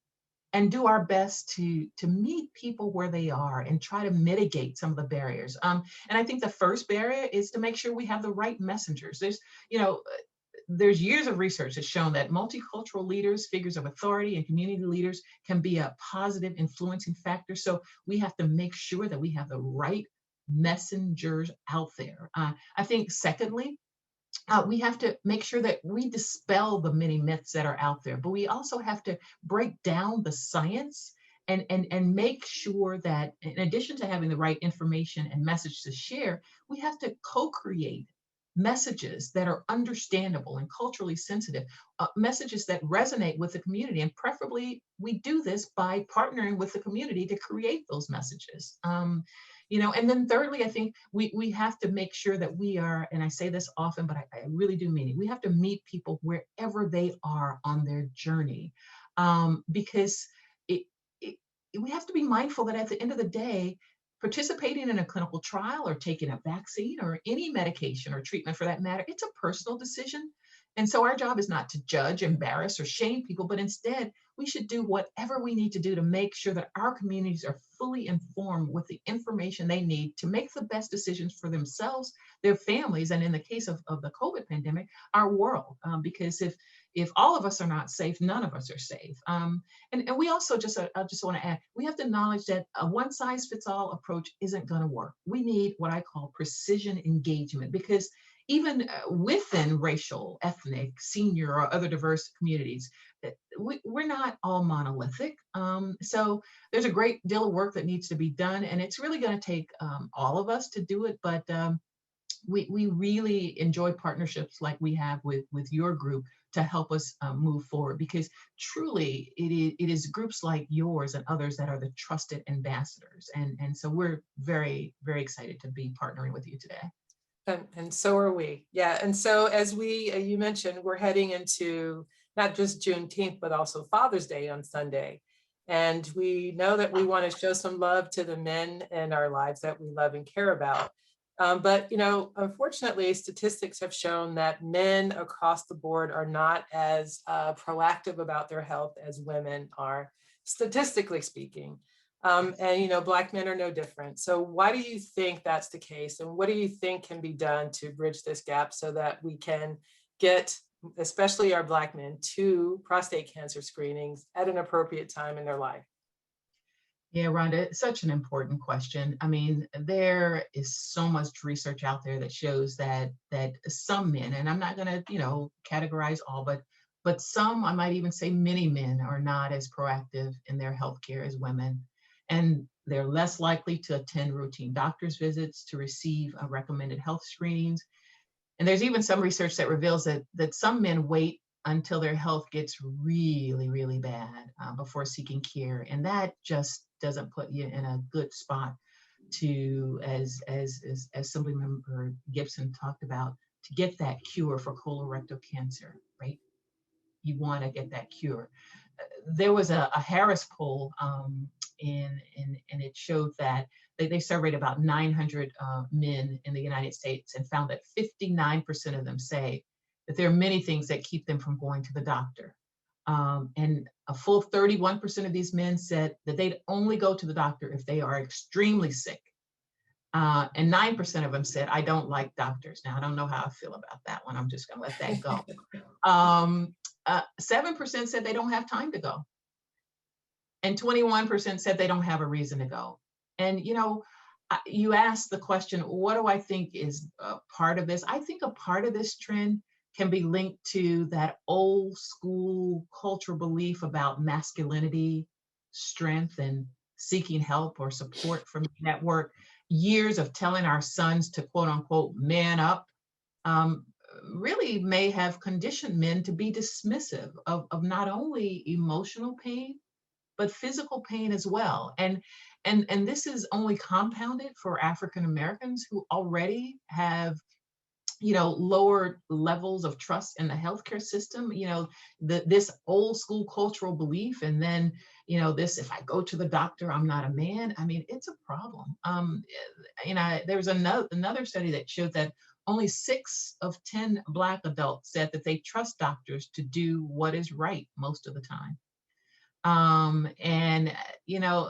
and do our best to meet people where they are and try to mitigate some of the barriers. And I think the first barrier is to make sure we have the right messengers. There's years of research that's shown that multicultural leaders, figures of authority, and community leaders can be a positive influencing factor. So we have to make sure that we have the right messengers out there. I think secondly, we have to make sure that we dispel the many myths that are out there, but we also have to break down the science and make sure that in addition to having the right information and message to share, we have to co-create messages that are understandable and culturally sensitive, messages that resonate with the community. And preferably we do this by partnering with the community to create those messages. And then thirdly, I think we have to make sure that we are, and I say this often, but I really do mean it, we have to meet people wherever they are on their journey, because we have to be mindful that at the end of the day, participating in a clinical trial or taking a vaccine or any medication or treatment for that matter, it's a personal decision. And so our job is not to judge, embarrass, or shame people, but instead we should do whatever we need to do to make sure that our communities are fully informed with the information they need to make the best decisions for themselves, their families, and in the case of the COVID pandemic, our world. Because if all of us are not safe, none of us are safe. And we also I just want to add, we have to acknowledge that a one size fits all approach isn't going to work. We need what I call precision engagement, because even within racial, ethnic, senior, or other diverse communities, we're not all monolithic. So there's a great deal of work that needs to be done, and it's really going to take all of us to do it. But we really enjoy partnerships like we have with your group to help us move forward, because truly it is groups like yours and others that are the trusted ambassadors. And so we're very, very excited to be partnering with you today. And so are we. Yeah. And so as you mentioned, we're heading into not just Juneteenth, but also Father's Day on Sunday. And we know that we want to show some love to the men in our lives that we love and care about. But, unfortunately, statistics have shown that men across the board are not as proactive about their health as women are, statistically speaking. Black men are no different. So why do you think that's the case? And what do you think can be done to bridge this gap so that we can get, especially our Black men, to prostate cancer screenings at an appropriate time in their life? Yeah, Rhonda, it's such an important question. I mean, there is so much research out there that shows that some men, and I'm not going to, categorize all, but some, I might even say many men, are not as proactive in their healthcare as women. And they're less likely to attend routine doctor's visits, to receive recommended health screenings. And there's even some research that reveals that some men wait until their health gets really, really bad before seeking care. And that just doesn't put you in a good spot to, as Assemblymember Gibson talked about, to get that cure for colorectal cancer, right? You want to get that cure. There was a Harris poll, and it showed that they surveyed about 900 men in the United States and found that 59% of them say that there are many things that keep them from going to the doctor. And a full 31% of these men said that they'd only go to the doctor if they are extremely sick. And 9% of them said, I don't like doctors. Now, I don't know how I feel about that one. I'm just going to let that go. 7% said they don't have time to go. And 21% said they don't have a reason to go. And, you asked the question, what do I think is part of this? I think a part of this trend can be linked to that old school cultural belief about masculinity, strength, and seeking help or support from the network. Years of telling our sons to quote unquote man up really may have conditioned men to be dismissive of not only emotional pain, but physical pain as well. And this is only compounded for African Americans who already have lower levels of trust in the healthcare system, this old school cultural belief. And then, this, if I go to the doctor, I'm not a man. I mean, it's a problem. There was another study that showed that only 6 of 10 Black adults said that they trust doctors to do what is right most of the time. And,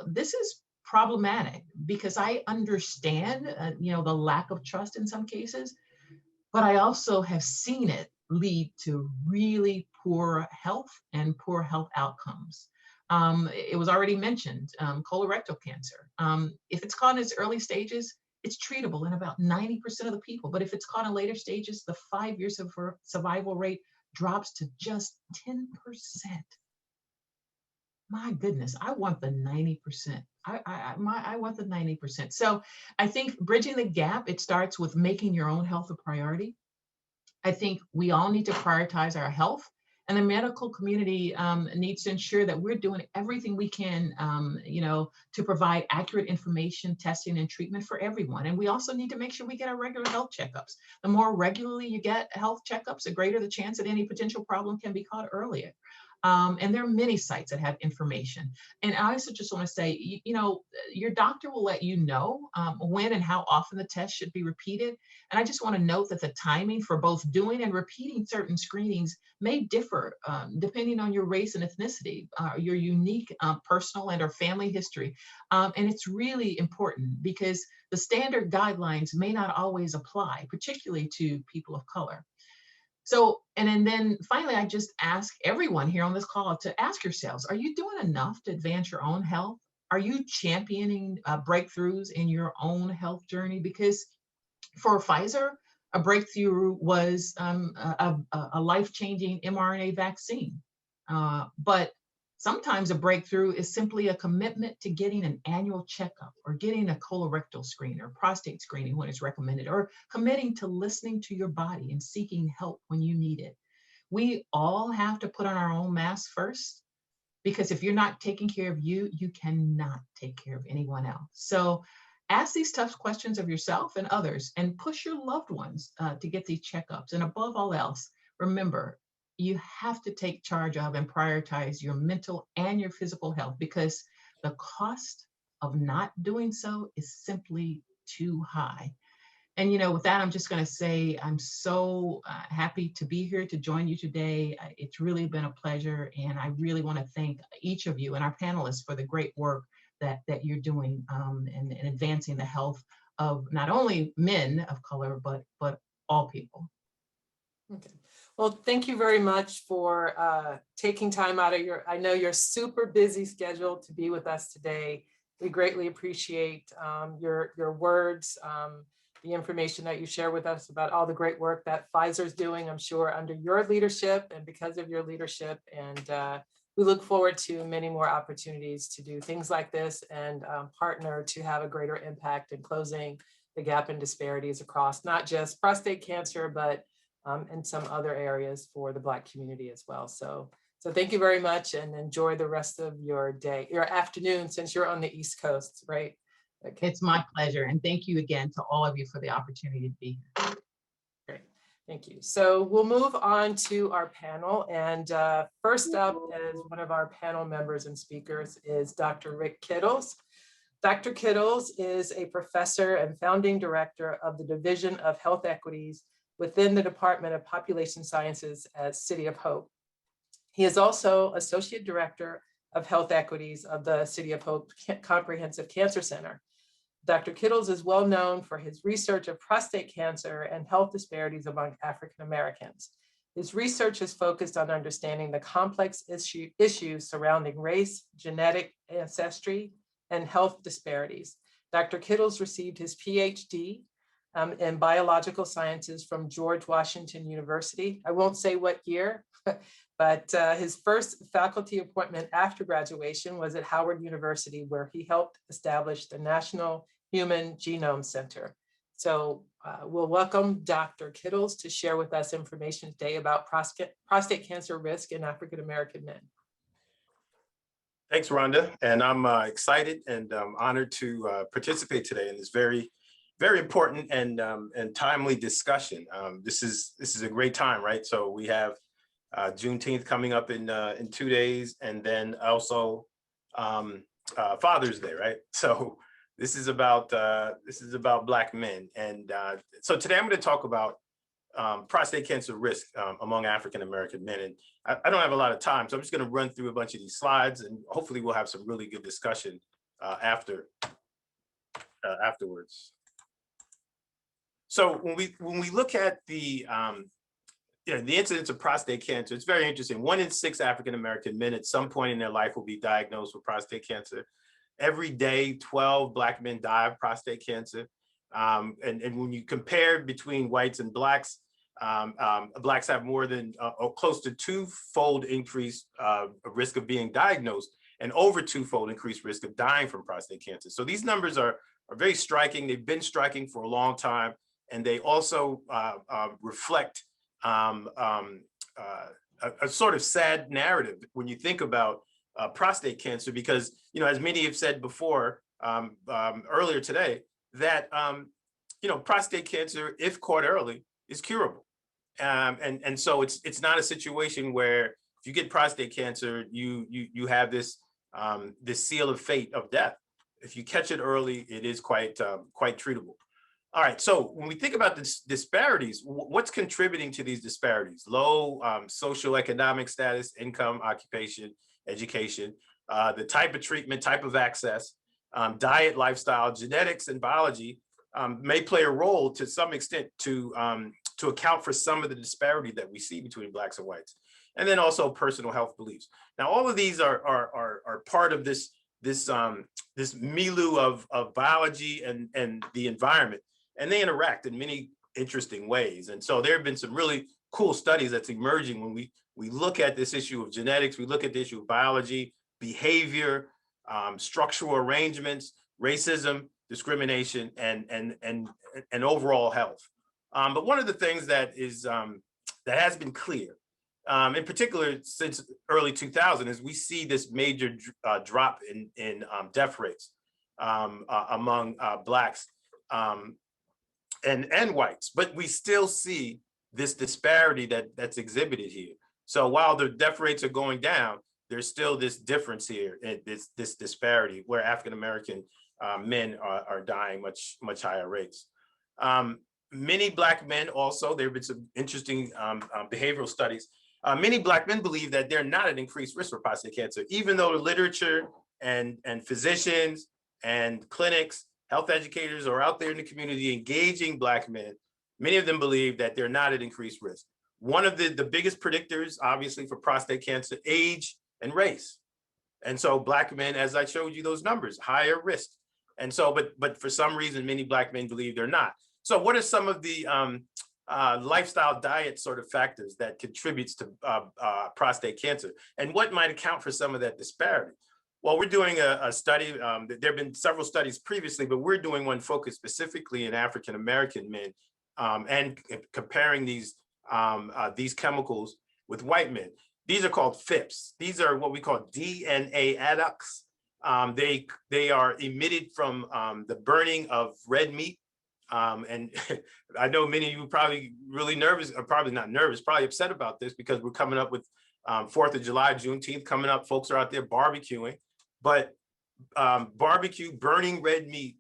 this is problematic because I understand, the lack of trust in some cases, but I also have seen it lead to really poor health and poor health outcomes. It was already mentioned, colorectal cancer. If it's caught in its early stages, it's treatable in about 90% of the people. But if it's caught in later stages, the 5 years of survival rate drops to just 10%. My goodness, I want the 90%. I want the 90%. So I think bridging the gap, it starts with making your own health a priority. I think we all need to prioritize our health, and the medical community needs to ensure that we're doing everything we can, to provide accurate information, testing, and treatment for everyone. And we also need to make sure we get our regular health checkups. The more regularly you get health checkups, the greater the chance that any potential problem can be caught earlier. And there are many sites that have information. And I also just want to say, your doctor will let you know when and how often the test should be repeated. And I just want to note that the timing for both doing and repeating certain screenings may differ depending on your race and ethnicity, your unique personal and or family history. And it's really important because the standard guidelines may not always apply, particularly to people of color. So, and then finally, I just ask everyone here on this call to ask yourselves, are you doing enough to advance your own health? Are you championing breakthroughs in your own health journey? Because for Pfizer, a breakthrough was a life-changing mRNA vaccine. But sometimes a breakthrough is simply a commitment to getting an annual checkup or getting a colorectal screen or prostate screening when it's recommended, or committing to listening to your body and seeking help when you need it. We all have to put on our own mask first, because if you're not taking care of you, you cannot take care of anyone else. So ask these tough questions of yourself and others, and push your loved ones to get these checkups. And above all else, remember, you have to take charge of and prioritize your mental and your physical health, because the cost of not doing so is simply too high. And, with that, I'm just going to say I'm so happy to be here to join you today. It's really been a pleasure. And I really want to thank each of you and our panelists for the great work that you're doing in advancing the health of not only men of color, but all people. Okay. Well, thank you very much for taking time out of I know your super busy schedule to be with us today. We greatly appreciate your words, the information that you share with us about all the great work that Pfizer is doing, I'm sure, under your leadership and because of your leadership. And we look forward to many more opportunities to do things like this and partner to have a greater impact in closing the gap in disparities across not just prostate cancer, but and some other areas for the Black community as well. So thank you very much, and enjoy the rest of your day, your afternoon, since you're on the East Coast, right? Okay. It's my pleasure. And thank you again to all of you for the opportunity to be here. Great, thank you. So we'll move on to our panel. And first up as one of our panel members and speakers is Dr. Rick Kittles. Dr. Kittles is a professor and founding director of the Division of Health Equities within the Department of Population Sciences at City of Hope. He is also Associate Director of Health Equities of the City of Hope Comprehensive Cancer Center. Dr. Kittles is well known for his research of prostate cancer and health disparities among African Americans. His research has focused on understanding the complex issues surrounding race, genetic ancestry, and health disparities. Dr. Kittles received his PhD in biological sciences from George Washington University. I won't say what year, but his first faculty appointment after graduation was at Howard University, where he helped establish the National Human Genome Center. So we'll welcome Dr. Kittles to share with us information today about prostate cancer risk in African American men. Thanks, Rhonda. And I'm excited and honored to participate today in this very important and timely discussion. This is a great time, right? So we have Juneteenth coming up in 2 days, and then also Father's Day, right? So this is about Black men, and so today I'm going to talk about prostate cancer risk among African-American men. And I don't have a lot of time, so I'm just going to run through a bunch of these slides, and hopefully we'll have some really good discussion afterwards. So when we look at the the incidence of prostate cancer, it's very interesting. 1 in 6 African-American men at some point in their life will be diagnosed with prostate cancer. Every day, 12 Black men die of prostate cancer. And when you compare between whites and Blacks, Blacks have more than close to 2-fold increased risk of being diagnosed and over 2-fold increased risk of dying from prostate cancer. So these numbers are very striking. They've been striking for a long time, and they also reflect a sort of sad narrative when you think about prostate cancer, because, as many have said before earlier today, that, prostate cancer, if caught early, is curable. And so it's not a situation where if you get prostate cancer, you have this seal of fate of death. If you catch it early, it is quite treatable. All right, so when we think about the disparities, what's contributing to these disparities? Low socioeconomic status, income, occupation, education, the type of treatment, type of access, diet, lifestyle, genetics, and biology may play a role to some extent to account for some of the disparity that we see between Blacks and whites. And then also personal health beliefs. Now, all of these are part of this milieu of biology and the environment, and they interact in many interesting ways. And so there have been some really cool studies that's emerging when we look at this issue of genetics, we look at the issue of biology, behavior, structural arrangements, racism, discrimination, and overall health. But one of the things that has been clear, in particular since early 2000, is we see this major drop in death rates among Blacks and whites, but we still see this disparity that's exhibited here. So while the death rates are going down, there's still this difference here, this disparity where African-American men are dying much higher rates. Many Black men also, there have been some interesting behavioral studies. Many Black men believe that they're not at increased risk for prostate cancer, even though the literature and physicians and clinics, health educators are out there in the community engaging Black men. Many of them believe that they're not at increased risk. One of the biggest predictors, obviously, for prostate cancer, age and race. And so Black men, as I showed you those numbers, higher risk. And so, but for some reason, many Black men believe they're not. So what are some of the lifestyle diet sort of factors that contributes to prostate cancer? And what might account for some of that disparity? Well, we're doing a study. There have been several studies previously, but we're doing one focused specifically in African-American men and comparing these chemicals with white men. These are called PHIPs. These are what we call DNA adducts. They are emitted from the burning of red meat. And I know many of you are probably really nervous, or probably not nervous, probably upset about this, because we're coming up with 4th of July, Juneteenth coming up. Folks are out there barbecuing, but barbecue, burning red meat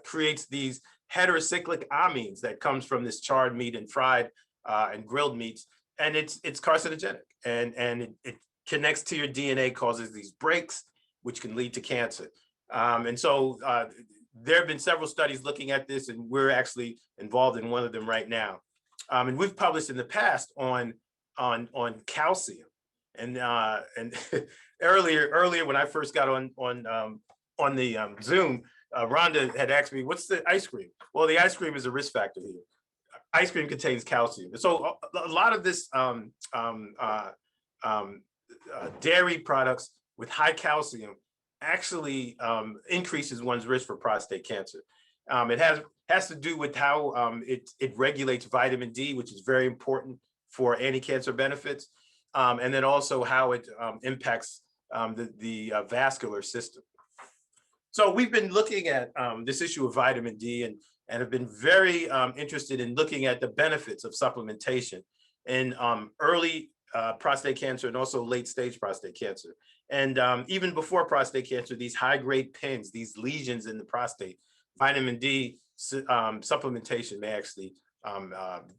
creates these heterocyclic amines that comes from this charred meat and fried and grilled meats, and it's carcinogenic, and it connects to your DNA, causes these breaks, which can lead to cancer. And so there have been several studies looking at this, and we're actually involved in one of them right now. And we've published in the past on calcium. And earlier when I first got on the Zoom, Rhonda had asked me, "What's the ice cream?" Well, the ice cream is a risk factor here. Ice cream contains calcium, so a lot of this dairy products with high calcium actually increases one's risk for prostate cancer. It has to do with how it regulates vitamin D, which is very important for anti-cancer benefits, and then also how it impacts the vascular system. So we've been looking at this issue of vitamin D and have been very interested in looking at the benefits of supplementation in early prostate cancer and also late stage prostate cancer. And even before prostate cancer, these high-grade pins, these lesions in the prostate, vitamin D supplementation may actually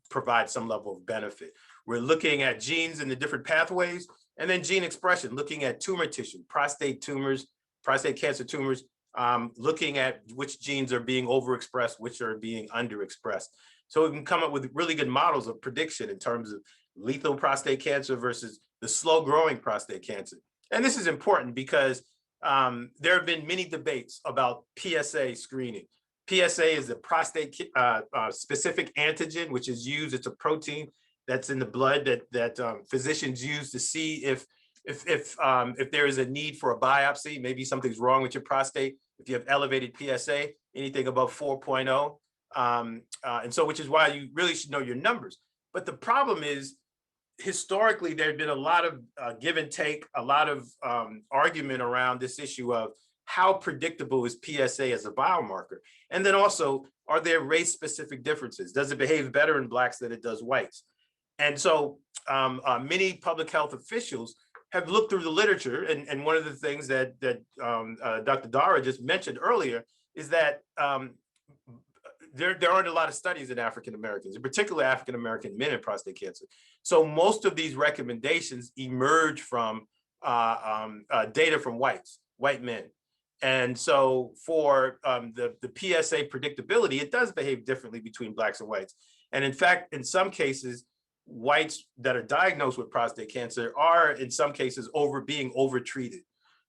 provide some level of benefit. We're looking at genes and the different pathways, and then gene expression, looking at tumor tissue, prostate tumors, prostate cancer tumors, looking at which genes are being overexpressed, which are being underexpressed. So we can come up with really good models of prediction in terms of lethal prostate cancer versus the slow growing prostate cancer. And this is important because there have been many debates about PSA screening. PSA is the prostate specific antigen, which is used. It's a protein that's in the blood that physicians use to see if there is a need for a biopsy. Maybe something's wrong with your prostate. If you have elevated PSA, anything above 4.0, and so which is why you really should know your numbers. But the problem is, historically, there's been a lot of give and take, a lot of argument around this issue of how predictable is PSA as a biomarker? And then also, are there race-specific differences? Does it behave better in Blacks than it does whites? And so many public health officials have looked through the literature, and one of the things that Dr. Dara just mentioned earlier is that there aren't a lot of studies in African Americans, in particular African American men in prostate cancer. So most of these recommendations emerge from data from white men. And so for the PSA predictability, it does behave differently between Blacks and whites. And in fact, in some cases, whites that are diagnosed with prostate cancer are in some cases being overtreated.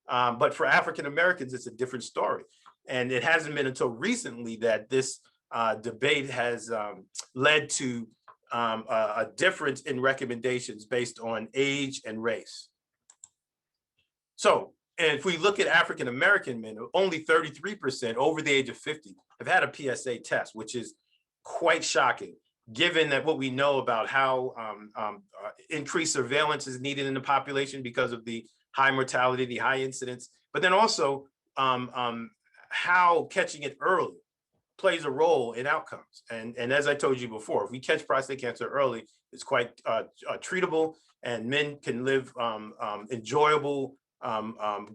But for African Americans, it's a different story. And it hasn't been until recently that this debate has led to a difference in recommendations based on age and race. So, and if we look at African American men, only 33% over the age of 50 have had a PSA test, which is quite shocking, given that what we know about how increased surveillance is needed in the population because of the high mortality, the high incidence, but then also how catching it early plays a role in outcomes. And as I told you before, if we catch prostate cancer early, it's quite treatable, and men can live enjoyable,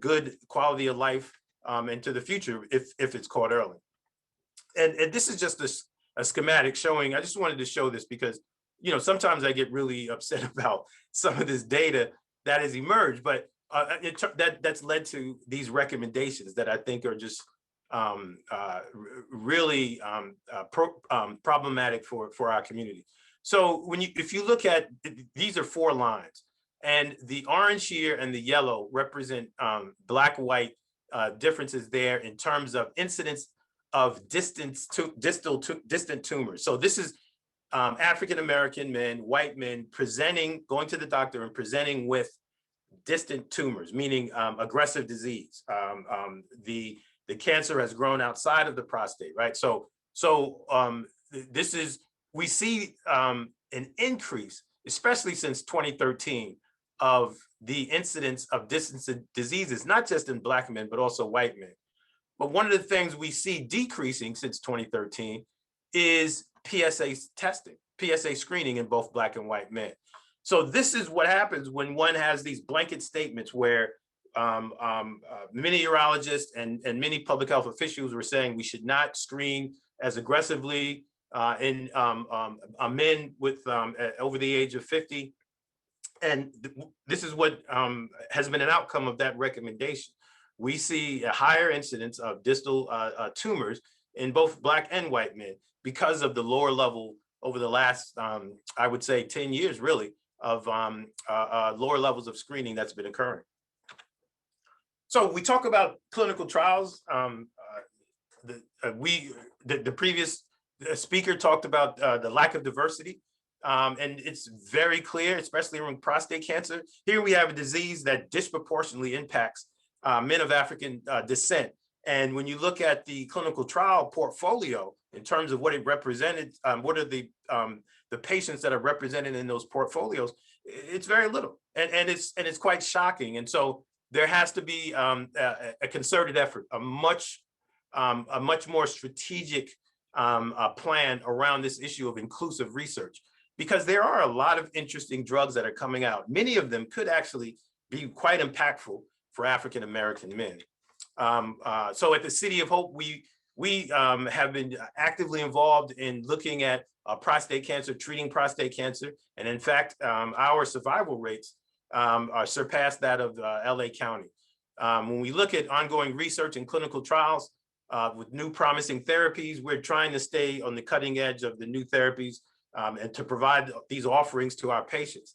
good quality of life into the future if it's caught early. And this is just a schematic showing. I just wanted to show this because, you know, sometimes I get really upset about some of this data that has emerged, but that's led to these recommendations that I think are just really problematic for our community. So if you look at, these are 4 lines, and the orange here and the yellow represent Black-white differences there in terms of incidence of distant tumors. So this is African-American men, white men going to the doctor and presenting with distant tumors, meaning aggressive disease. The cancer has grown outside of the prostate, right? So we see an increase, especially since 2013, of the incidence of distant diseases, not just in Black men, but also white men. But one of the things we see decreasing since 2013 is PSA testing, PSA screening in both Black and white men. So this is what happens when one has these blanket statements where many urologists and many public health officials were saying we should not screen as aggressively in men with over the age of 50. And this is what has been an outcome of that recommendation. We see a higher incidence of distal tumors in both Black and white men because of the lower level over the last, I would say 10 years really, of lower levels of screening that's been occurring. So we talk about clinical trials. The previous speaker talked about the lack of diversity. And it's very clear, especially around prostate cancer. Here we have a disease that disproportionately impacts men of African descent. And when you look at the clinical trial portfolio in terms of what it represented, what are the patients that are represented in those portfolios, it's very little, and it's quite shocking. And so there has to be a concerted effort, a much more strategic plan around this issue of inclusive research, because there are a lot of interesting drugs that are coming out. Many of them could actually be quite impactful for African American men. So at the City of Hope, we have been actively involved in looking at prostate cancer, treating prostate cancer. And in fact, our survival rates are surpassed that of LA County. When we look at ongoing research and clinical trials with new promising therapies, we're trying to stay on the cutting edge of the new therapies and to provide these offerings to our patients.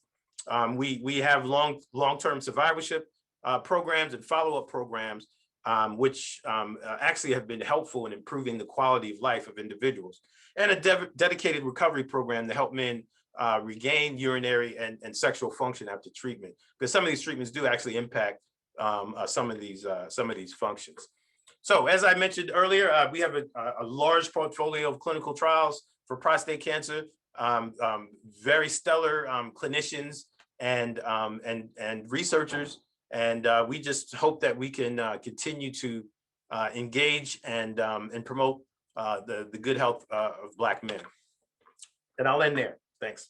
We have long-term survivorship programs and follow-up programs, which actually have been helpful in improving the quality of life of individuals, and a dedicated recovery program to help men regain urinary and sexual function after treatment, because some of these treatments do actually impact some of these functions. So as I mentioned earlier, we have a large portfolio of clinical trials for prostate cancer, very stellar clinicians and researchers. And we just hope that we can continue to engage and promote the good health of Black men. And I'll end there. Thanks.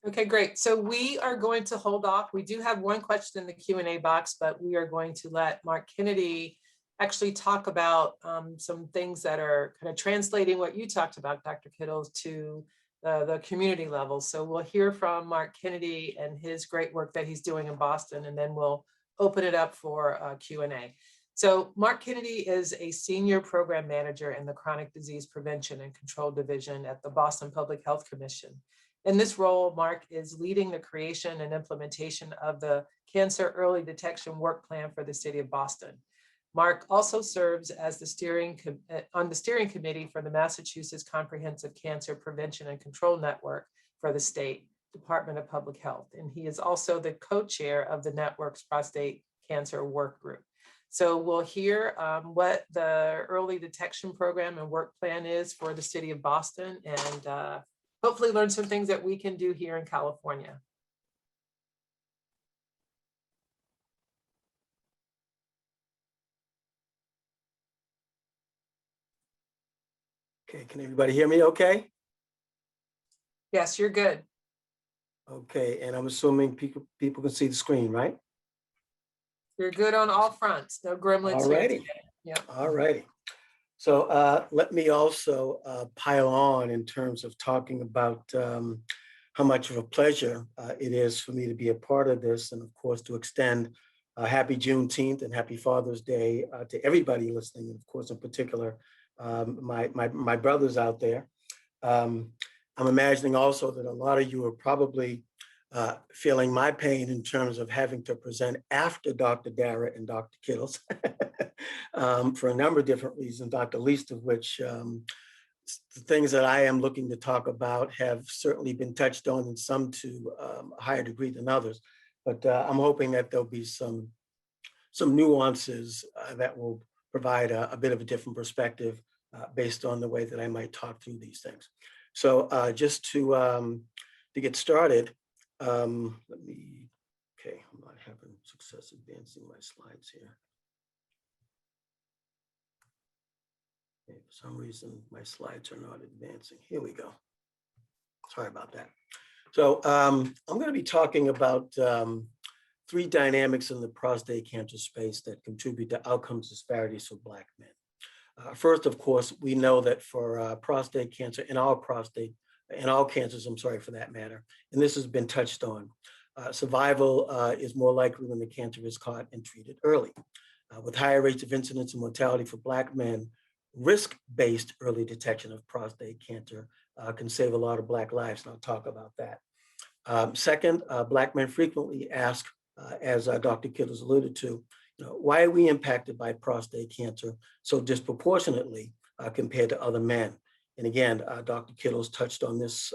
Okay, great. So we are going to hold off. We do have one question in the Q&A box, but we are going to let Mark Kennedy actually talk about some things that are kind of translating what you talked about, Dr. Kittles, to the community level. So we'll hear from Mark Kennedy and his great work that he's doing in Boston, and then we'll open it up for Q&A. So Mark Kennedy is a senior program manager in the Chronic Disease Prevention and Control Division at the Boston Public Health Commission. In this role, Mark is leading the creation and implementation of the Cancer Early Detection Work Plan for the City of Boston. Mark also serves as on the steering committee for the Massachusetts Comprehensive Cancer Prevention and Control Network for the State Department of Public Health. And he is also the co-chair of the network's Prostate Cancer Work Group. So we'll hear what the early detection program and work plan is for the City of Boston, and hopefully learn some things that we can do here in California. Okay, can everybody hear me okay? Yes, you're good. Okay, and I'm assuming people can see the screen, right? You're good on all fronts. No gremlins here today. Yeah. All righty. So let me also pile on in terms of talking about how much of a pleasure it is for me to be a part of this, and of course to extend happy Juneteenth and happy Father's Day to everybody listening, and of course in particular my brothers out there. I'm imagining also that a lot of you are probably feeling my pain in terms of having to present after Dr. Dara and Dr. Kittles for a number of different reasons, not the least of which the things that I am looking to talk about have certainly been touched on in some to a higher degree than others. But I'm hoping that there'll be some nuances that will provide a bit of a different perspective based on the way that I might talk through these things. So just to get started, let me, okay, I'm not having success advancing my slides here. Okay, for some reason, my slides are not advancing. Here we go. Sorry about that. So I'm going to be talking about three dynamics in the prostate cancer space that contribute to outcomes disparities for Black men. First, of course, we know that for prostate cancer and all cancers, I'm sorry, for that matter, and this has been touched on, survival is more likely when the cancer is caught and treated early. With higher rates of incidence and mortality for Black men, risk-based early detection of prostate cancer can save a lot of Black lives, and I'll talk about that. Second, Black men frequently ask, as Dr. Kittles alluded to, why are we impacted by prostate cancer so disproportionately compared to other men? And again, Dr. Kittles touched on this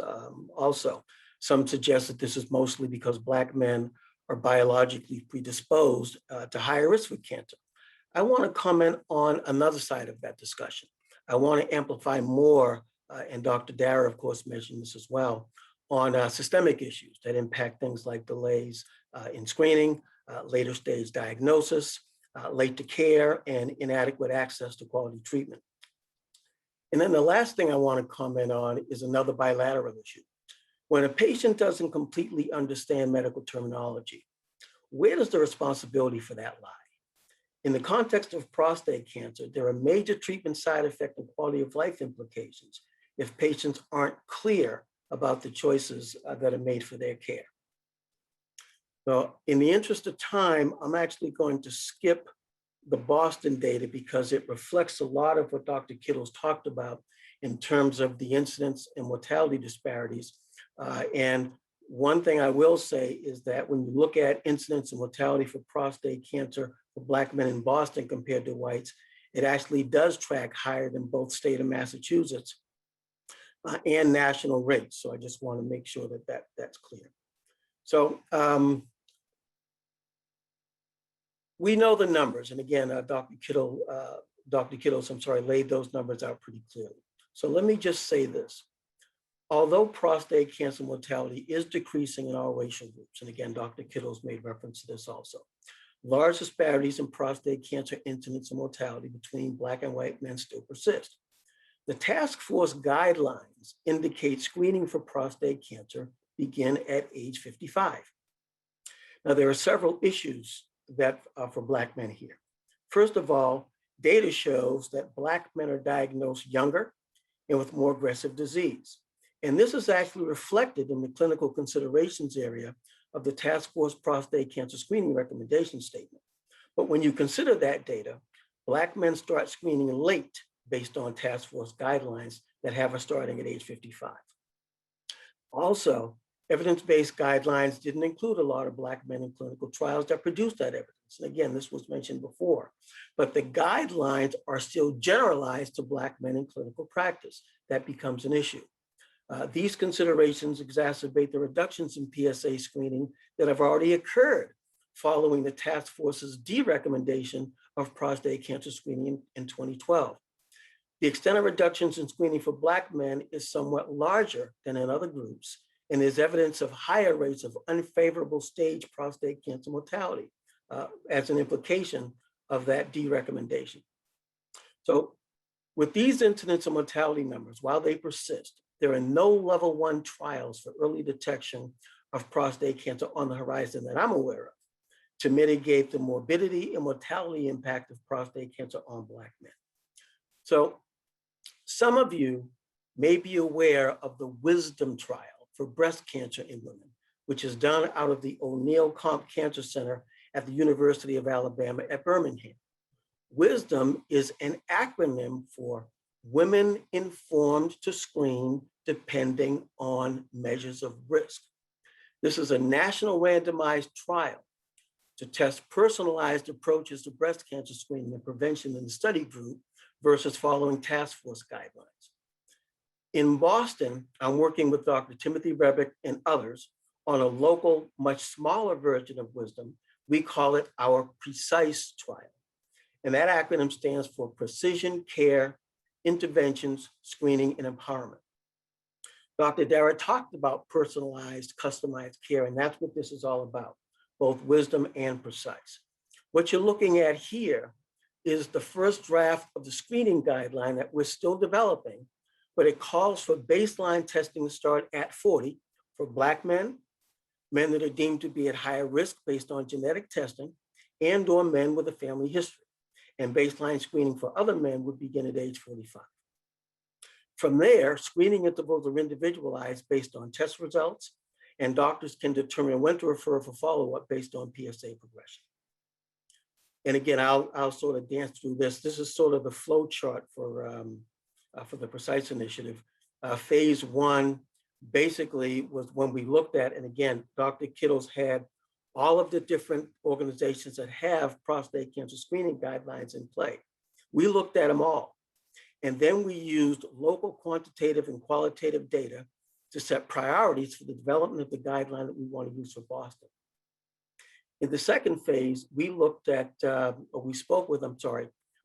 also. Some suggest that this is mostly because Black men are biologically predisposed to higher risk for cancer. I want to comment on another side of that discussion. I want to amplify more, and Dr. Dara, of course, mentioned this as well, on systemic issues that impact things like delays in screening, later stage diagnosis, late to care, and inadequate access to quality treatment. And then the last thing I want to comment on is another bilateral issue. When a patient doesn't completely understand medical terminology, where does the responsibility for that lie? In the context of prostate cancer, there are major treatment side effect and quality of life implications if patients aren't clear about the choices that are made for their care. So in the interest of time, I'm actually going to skip the Boston data because it reflects a lot of what Dr. Kittles talked about in terms of the incidence and mortality disparities. And one thing I will say is that when you look at incidence and mortality for prostate cancer for Black men in Boston compared to whites, it actually does track higher than both state of Massachusetts and national rates. So I just want to make sure that, that's clear. So we know the numbers. And again, Dr. Kittles, I'm sorry, laid those numbers out pretty clearly. So let me just say this. Although prostate cancer mortality is decreasing in all racial groups, and again, Dr. Kittles made reference to this also, large disparities in prostate cancer incidence and mortality between Black and white men still persist. The task force guidelines indicate screening for prostate cancer begin at age 55. Now, there are several issues that for Black men here. First of all, data shows that Black men are diagnosed younger and with more aggressive disease. And this is actually reflected in the clinical considerations area of the Task Force Prostate Cancer Screening Recommendation Statement. But when you consider that data, Black men start screening late based on task force guidelines that have us starting at age 55. Also, evidence-based guidelines didn't include a lot of Black men in clinical trials that produced that evidence. And again, this was mentioned before, but the guidelines are still generalized to Black men in clinical practice. That becomes an issue. These considerations exacerbate the reductions in PSA screening that have already occurred following the task force's derecommendation of prostate cancer screening in 2012. The extent of reductions in screening for Black men is somewhat larger than in other groups, and there's evidence of higher rates of unfavorable stage prostate cancer mortality as an implication of that derecommendation. So with these incidence and mortality numbers, while they persist, there are no level 1 trials for early detection of prostate cancer on the horizon that I'm aware of to mitigate the morbidity and mortality impact of prostate cancer on Black men. So some of you may be aware of the WISDOM trial for breast cancer in women, which is done out of the O'Neill Comp Cancer Center at the University of Alabama at Birmingham. WISDOM is an acronym for Women Informed to Screen Depending on Measures of Risk. This is a national randomized trial to test personalized approaches to breast cancer screening and prevention in the study group versus following task force guidelines. In Boston, I'm working with Dr. Timothy Rebick and others on a local, much smaller version of WISDOM. We call it our PRECISE trial. And that acronym stands for Precision Care, Interventions, Screening, and Empowerment. Dr. Dara talked about personalized, customized care, and that's what this is all about, both WISDOM and PRECISE. What you're looking at here is the first draft of the screening guideline that we're still developing, but it calls for baseline testing to start at 40 for Black men, men that are deemed to be at higher risk based on genetic testing, and or men with a family history. And baseline screening for other men would begin at age 45. From there, screening intervals are individualized based on test results, and doctors can determine when to refer for follow-up based on PSA progression. And again, I'll sort of dance through this. This is sort of the flow chart for the PRECISE initiative. Phase 1 basically was when we looked at, and again, Dr. Kittles had all of the different organizations that have prostate cancer screening guidelines in play. We looked at them all. And then we used local quantitative and qualitative data to set priorities for the development of the guideline that we want to use for Boston. In the second phase, we looked at,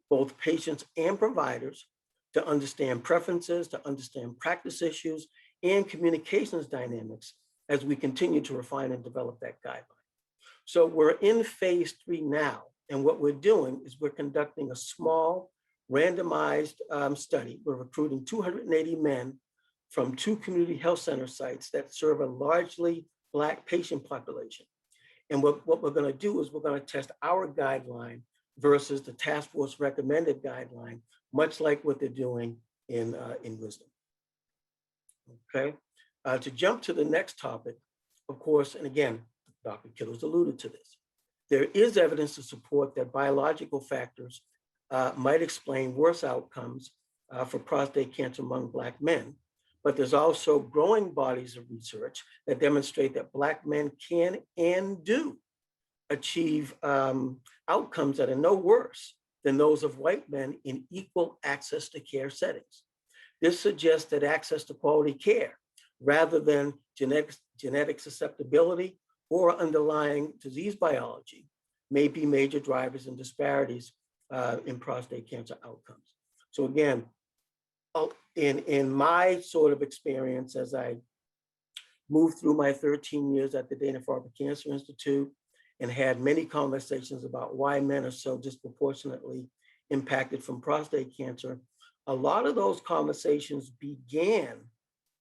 both patients and providers to understand preferences, to understand practice issues, and communications dynamics as we continue to refine and develop that guideline. So we're in phase 3 now, and what we're doing is we're conducting a small randomized study. We're recruiting 280 men from 2 community health center sites that serve a largely Black patient population. And what we're going to do is we're going to test our guideline versus the task force recommended guideline, much like what they're doing in Wisdom. Okay, to jump to the next topic, of course, and again, Dr. Kittles alluded to this. There is evidence to support that biological factors might explain worse outcomes for prostate cancer among Black men, but there's also growing bodies of research that demonstrate that Black men can and do achieve outcomes that are no worse than those of white men in equal access to care settings. This suggests that access to quality care, rather than genetic susceptibility or underlying disease biology, may be major drivers in disparities in prostate cancer outcomes. So again, in my sort of experience as I moved through my 13 years at the Dana-Farber Cancer Institute and had many conversations about why men are so disproportionately impacted from prostate cancer, a lot of those conversations began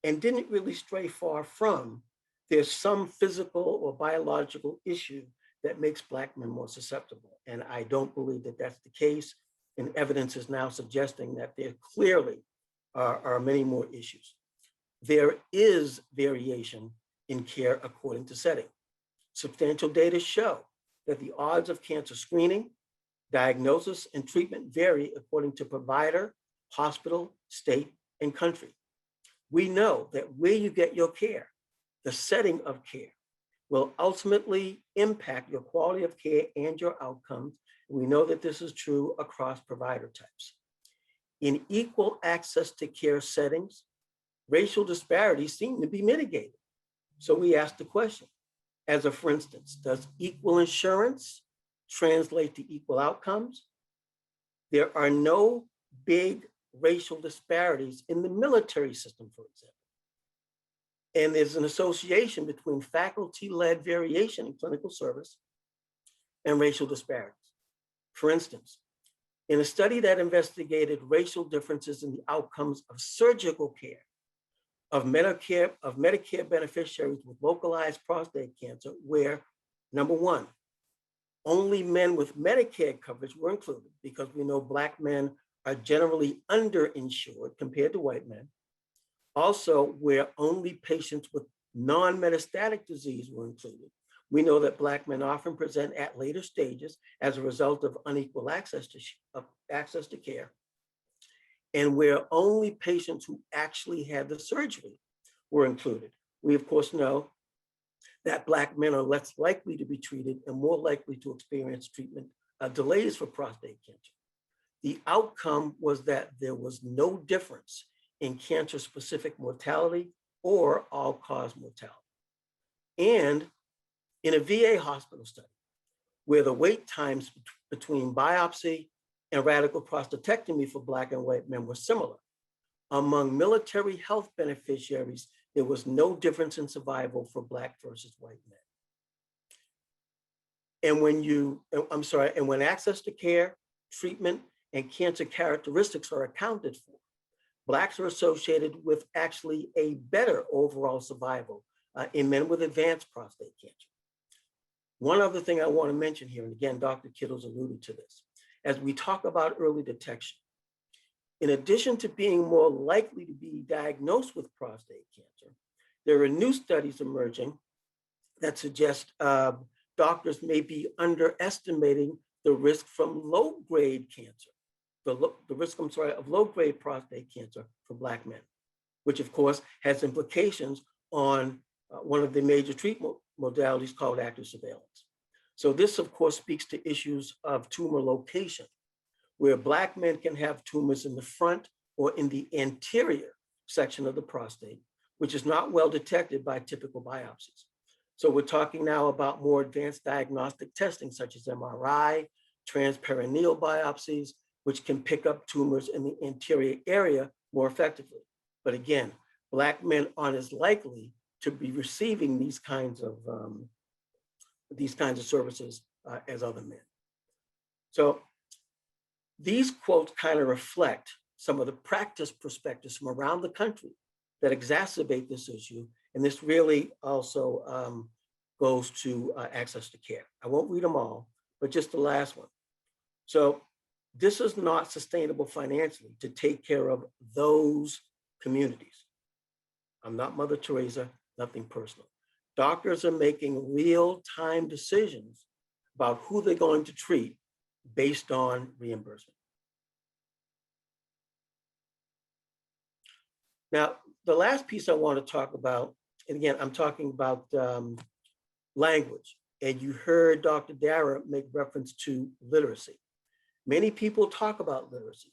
and didn't really stray far from there's some physical or biological issue that makes Black men more susceptible. And I don't believe that that's the case. And evidence is now suggesting that there clearly are many more issues. There is variation in care according to setting. Substantial data show that the odds of cancer screening, diagnosis, and treatment vary according to provider, hospital, state, and country. We know that where you get your care, the setting of care, will ultimately impact your quality of care and your outcomes. We know that this is true across provider types. In equal access to care settings, racial disparities seem to be mitigated. So we ask the question, as a for instance, does equal insurance translate to equal outcomes? There are no big racial disparities in the military system, for example. And there's an association between faculty-led variation in clinical service and racial disparities. For instance, in a study that investigated racial differences in the outcomes of surgical care of Medicare beneficiaries with localized prostate cancer, where, number one, only men with Medicare coverage were included, because we know Black men are generally underinsured compared to white men. Also, where only patients with non-metastatic disease were included. We know that Black men often present at later stages as a result of unequal access to care, and where only patients who actually had the surgery were included. We, of course, know that Black men are less likely to be treated and more likely to experience treatment delays for prostate cancer. The outcome was that there was no difference in cancer-specific mortality or all-cause mortality. And in a VA hospital study, where the wait times between biopsy and radical prostatectomy for Black and white men were similar, among military health beneficiaries, there was no difference in survival for Black versus white men. And when access to care, treatment, and cancer characteristics are accounted for, Blacks are associated with actually a better overall survival in men with advanced prostate cancer. One other thing I want to mention here, and again, Dr. Kittles alluded to this, as we talk about early detection, in addition to being more likely to be diagnosed with prostate cancer, there are new studies emerging that suggest doctors may be underestimating the risk from low-grade cancer, the risk, of low-grade prostate cancer for Black men, which of course has implications on one of the major treatment modalities called active surveillance. So this, of course, speaks to issues of tumor location, where Black men can have tumors in the front or in the anterior section of the prostate, which is not well detected by typical biopsies. So we're talking now about more advanced diagnostic testing, such as MRI, transperineal biopsies, which can pick up tumors in the anterior area more effectively. But again, Black men aren't as likely to be receiving these kinds of services as other men. So these quotes kind of reflect some of the practice perspectives from around the country that exacerbate this issue. And this really also goes to access to care. I won't read them all, but just the last one. So this is not sustainable financially to take care of those communities. I'm not Mother Teresa, nothing personal. Doctors are making real-time decisions about who they're going to treat based on reimbursement. Now, the last piece I want to talk about, and again, I'm talking about language, and you heard Dr. Dara make reference to literacy. Many people talk about literacy.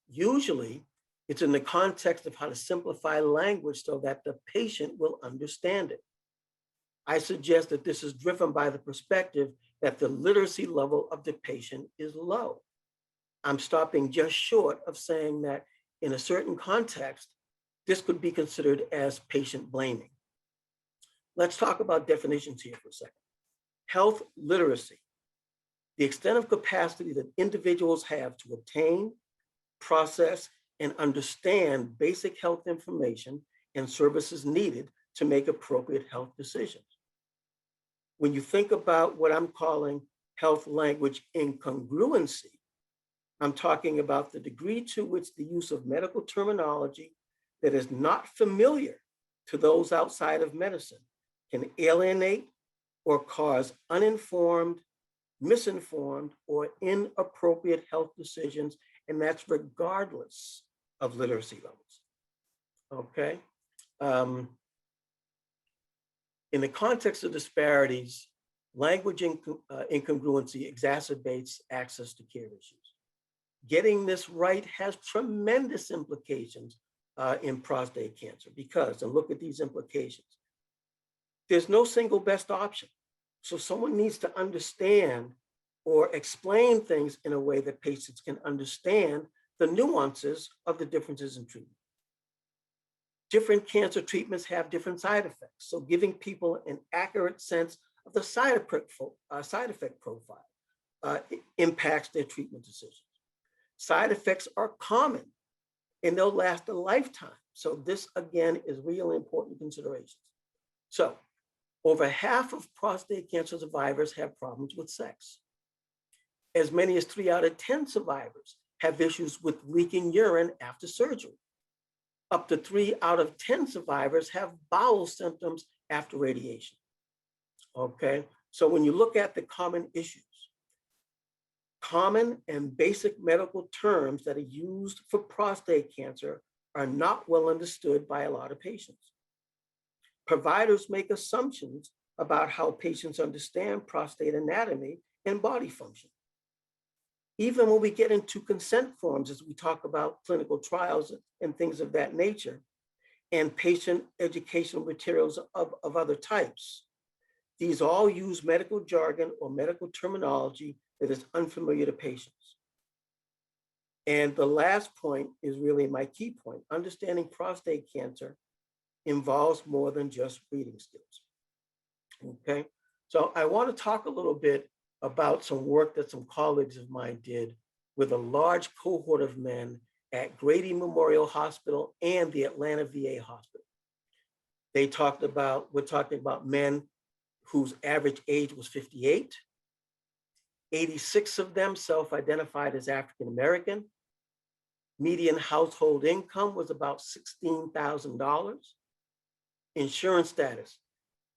Usually, it's in the context of how to simplify language so that the patient will understand it. I suggest that this is driven by the perspective that the literacy level of the patient is low. I'm stopping just short of saying that in a certain context, this could be considered as patient blaming. Let's talk about definitions here for a second. Health literacy, the extent of capacity that individuals have to obtain, process, and understand basic health information and services needed to make appropriate health decisions. When you think about what I'm calling health language incongruency, I'm talking about the degree to which the use of medical terminology that is not familiar to those outside of medicine can alienate or cause uninformed, misinformed, or inappropriate health decisions, and that's regardless of literacy levels, okay? In the context of disparities, language incongruency exacerbates access to care issues. Getting this right has tremendous implications in prostate cancer because, and look at these implications, there's no single best option. So someone needs to understand or explain things in a way that patients can understand the nuances of the differences in treatment. Different cancer treatments have different side effects. So giving people an accurate sense of the side effect profile impacts their treatment decisions. Side effects are common and they'll last a lifetime. So this again is really important considerations. So over half of prostate cancer survivors have problems with sex. As many as 3 out of 10 survivors have issues with leaking urine after surgery. Up to 3 out of 10 survivors have bowel symptoms after radiation. Okay, so when you look at the common issues, common and basic medical terms that are used for prostate cancer are not well understood by a lot of patients. Providers make assumptions about how patients understand prostate anatomy and body function. Even when we get into consent forms, as we talk about clinical trials and things of that nature, and patient educational materials of other types, these all use medical jargon or medical terminology that is unfamiliar to patients. And the last point is really my key point. Understanding prostate cancer involves more than just reading skills. Okay, so I want to talk a little bit about some work that some colleagues of mine did with a large cohort of men at Grady Memorial Hospital and the Atlanta VA Hospital. We're talking about men whose average age was 58. 86 of them self-identified as African American. Median household income was about $16,000. Insurance status,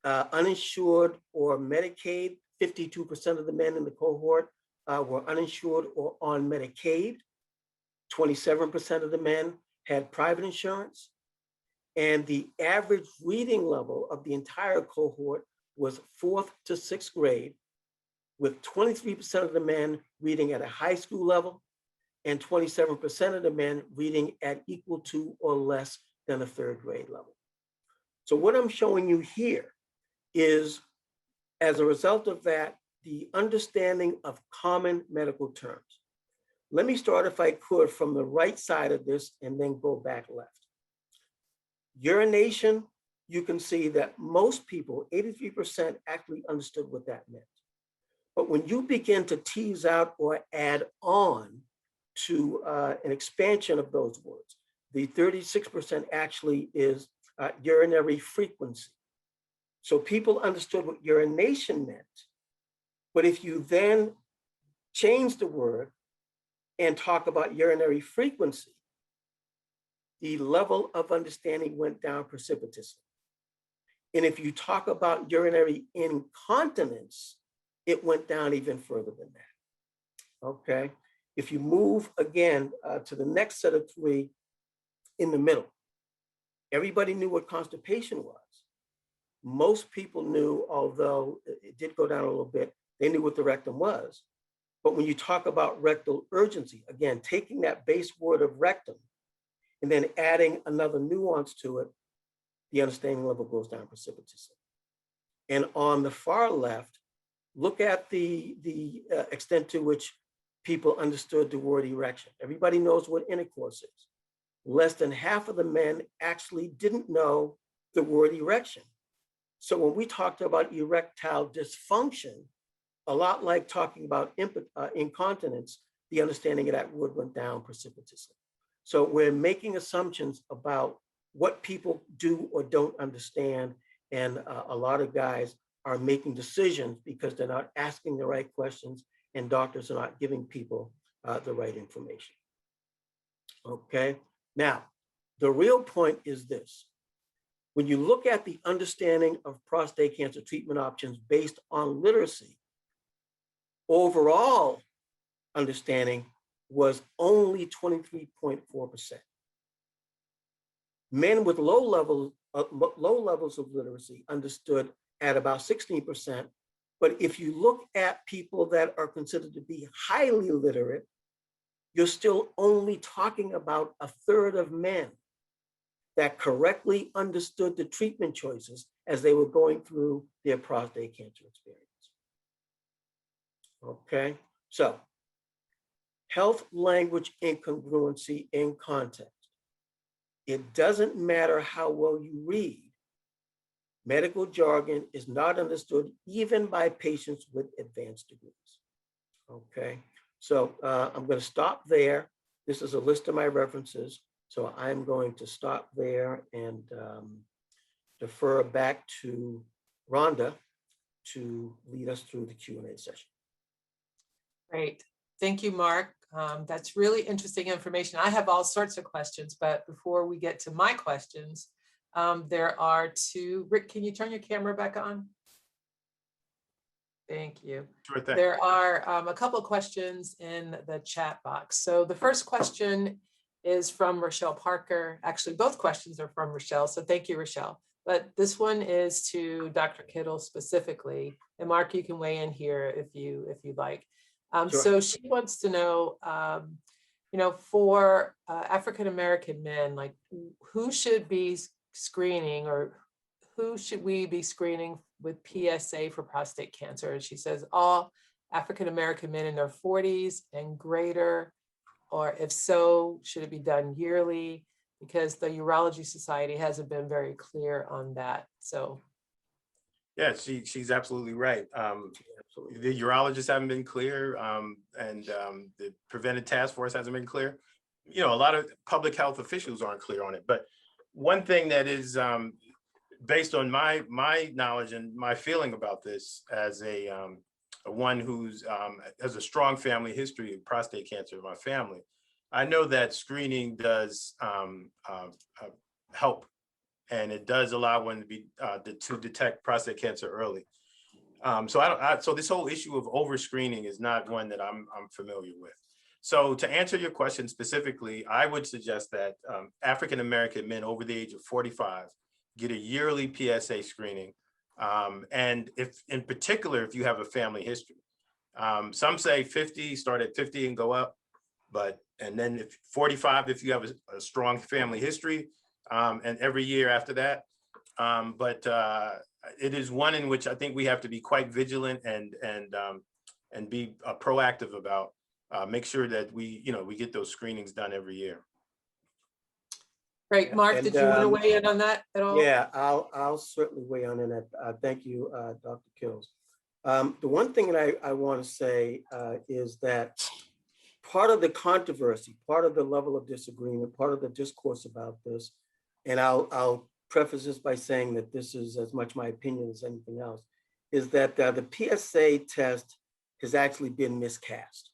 uninsured or Medicaid, 52% of the men in the cohort were uninsured or on Medicaid. 27% of the men had private insurance. And the average reading level of the entire cohort was 4th to 6th grade, with 23% of the men reading at a high school level and 27% of the men reading at equal to or less than a 3rd grade level. So what I'm showing you here is, as a result of that, the understanding of common medical terms. Let me start, if I could, from the right side of this and then go back left. Urination, you can see that most people, 83%, actually understood what that meant. But when you begin to tease out or add on to an expansion of those words, the 36% actually is urinary frequency. So people understood what urination meant. But if you then change the word and talk about urinary frequency, the level of understanding went down precipitously. And if you talk about urinary incontinence, it went down even further than that. Okay. If you move again to the next set of three in the middle, everybody knew what constipation was. Most people knew, although it did go down a little bit, they knew what the rectum was. But when you talk about rectal urgency, again, taking that base word of rectum and then adding another nuance to it, the understanding level goes down precipitously. And on the far left, look at the extent to which people understood the word erection. Everybody knows what intercourse is. Less than half of the men actually didn't know the word erection. So when we talked about erectile dysfunction, a lot like talking about incontinence, the understanding of that word went down precipitously. So we're making assumptions about what people do or don't understand. And a lot of guys are making decisions because they're not asking the right questions and doctors are not giving people the right information. Okay, now, the real point is this. When you look at the understanding of prostate cancer treatment options based on literacy, overall understanding was only 23.4%. Men with low levels of literacy understood at about 16%. But if you look at people that are considered to be highly literate, you're still only talking about a third of men that correctly understood the treatment choices as they were going through their prostate cancer experience. Okay, so health language incongruency in context. It doesn't matter how well you read. Medical jargon is not understood even by patients with advanced degrees. Okay, so I'm going to stop there. This is a list of my references. So I'm going to stop there and defer back to Rhonda to lead us through the Q&A session. Great. Thank you, Mark. That's really interesting information. I have all sorts of questions, but before we get to my questions, there are two. Rick, can you turn your camera back on? Thank you. Sure thing. There are a couple of questions in the chat box. So the first question is from Rochelle Parker. Actually, both questions are from Rochelle, so thank you, Rochelle. But this one is to Dr. Kittles specifically, and Mark, you can weigh in here if you'd like. Sure. So she wants to know, for African-American men, like who should be screening or who should we be screening with PSA for prostate cancer? And she says all African-American men in their 40s and greater, or if so, should it be done yearly? Because the Urology Society hasn't been very clear on that. So. Yeah, she's absolutely right. The urologists haven't been clear, and the preventive task force hasn't been clear. A lot of public health officials aren't clear on it. But one thing that is based on my knowledge and my feeling about this as a one who's has a strong family history of prostate cancer in my family, I know that screening does help, and it does allow one to be to detect prostate cancer early. So this whole issue of overscreening is not one that I'm familiar with. So to answer your question specifically, I would suggest that African-American men over the age of 45 get a yearly PSA screening. And if in particular, if you have a family history, some say 50, start at 50 and go up, and then if 45, if you have a strong family history, and every year after that. It is one in which I think we have to be quite vigilant and be proactive about. Make sure that we get those screenings done every year. Great, Mark. And, did you want to weigh in on that at all? Yeah, I'll certainly weigh in on that. Thank you, Dr. Kittles. The one thing that I want to say is that part of the controversy, part of the level of disagreement, part of the discourse about this, and I'll preface this by saying that this is as much my opinion as anything else, is that the PSA test has actually been miscast.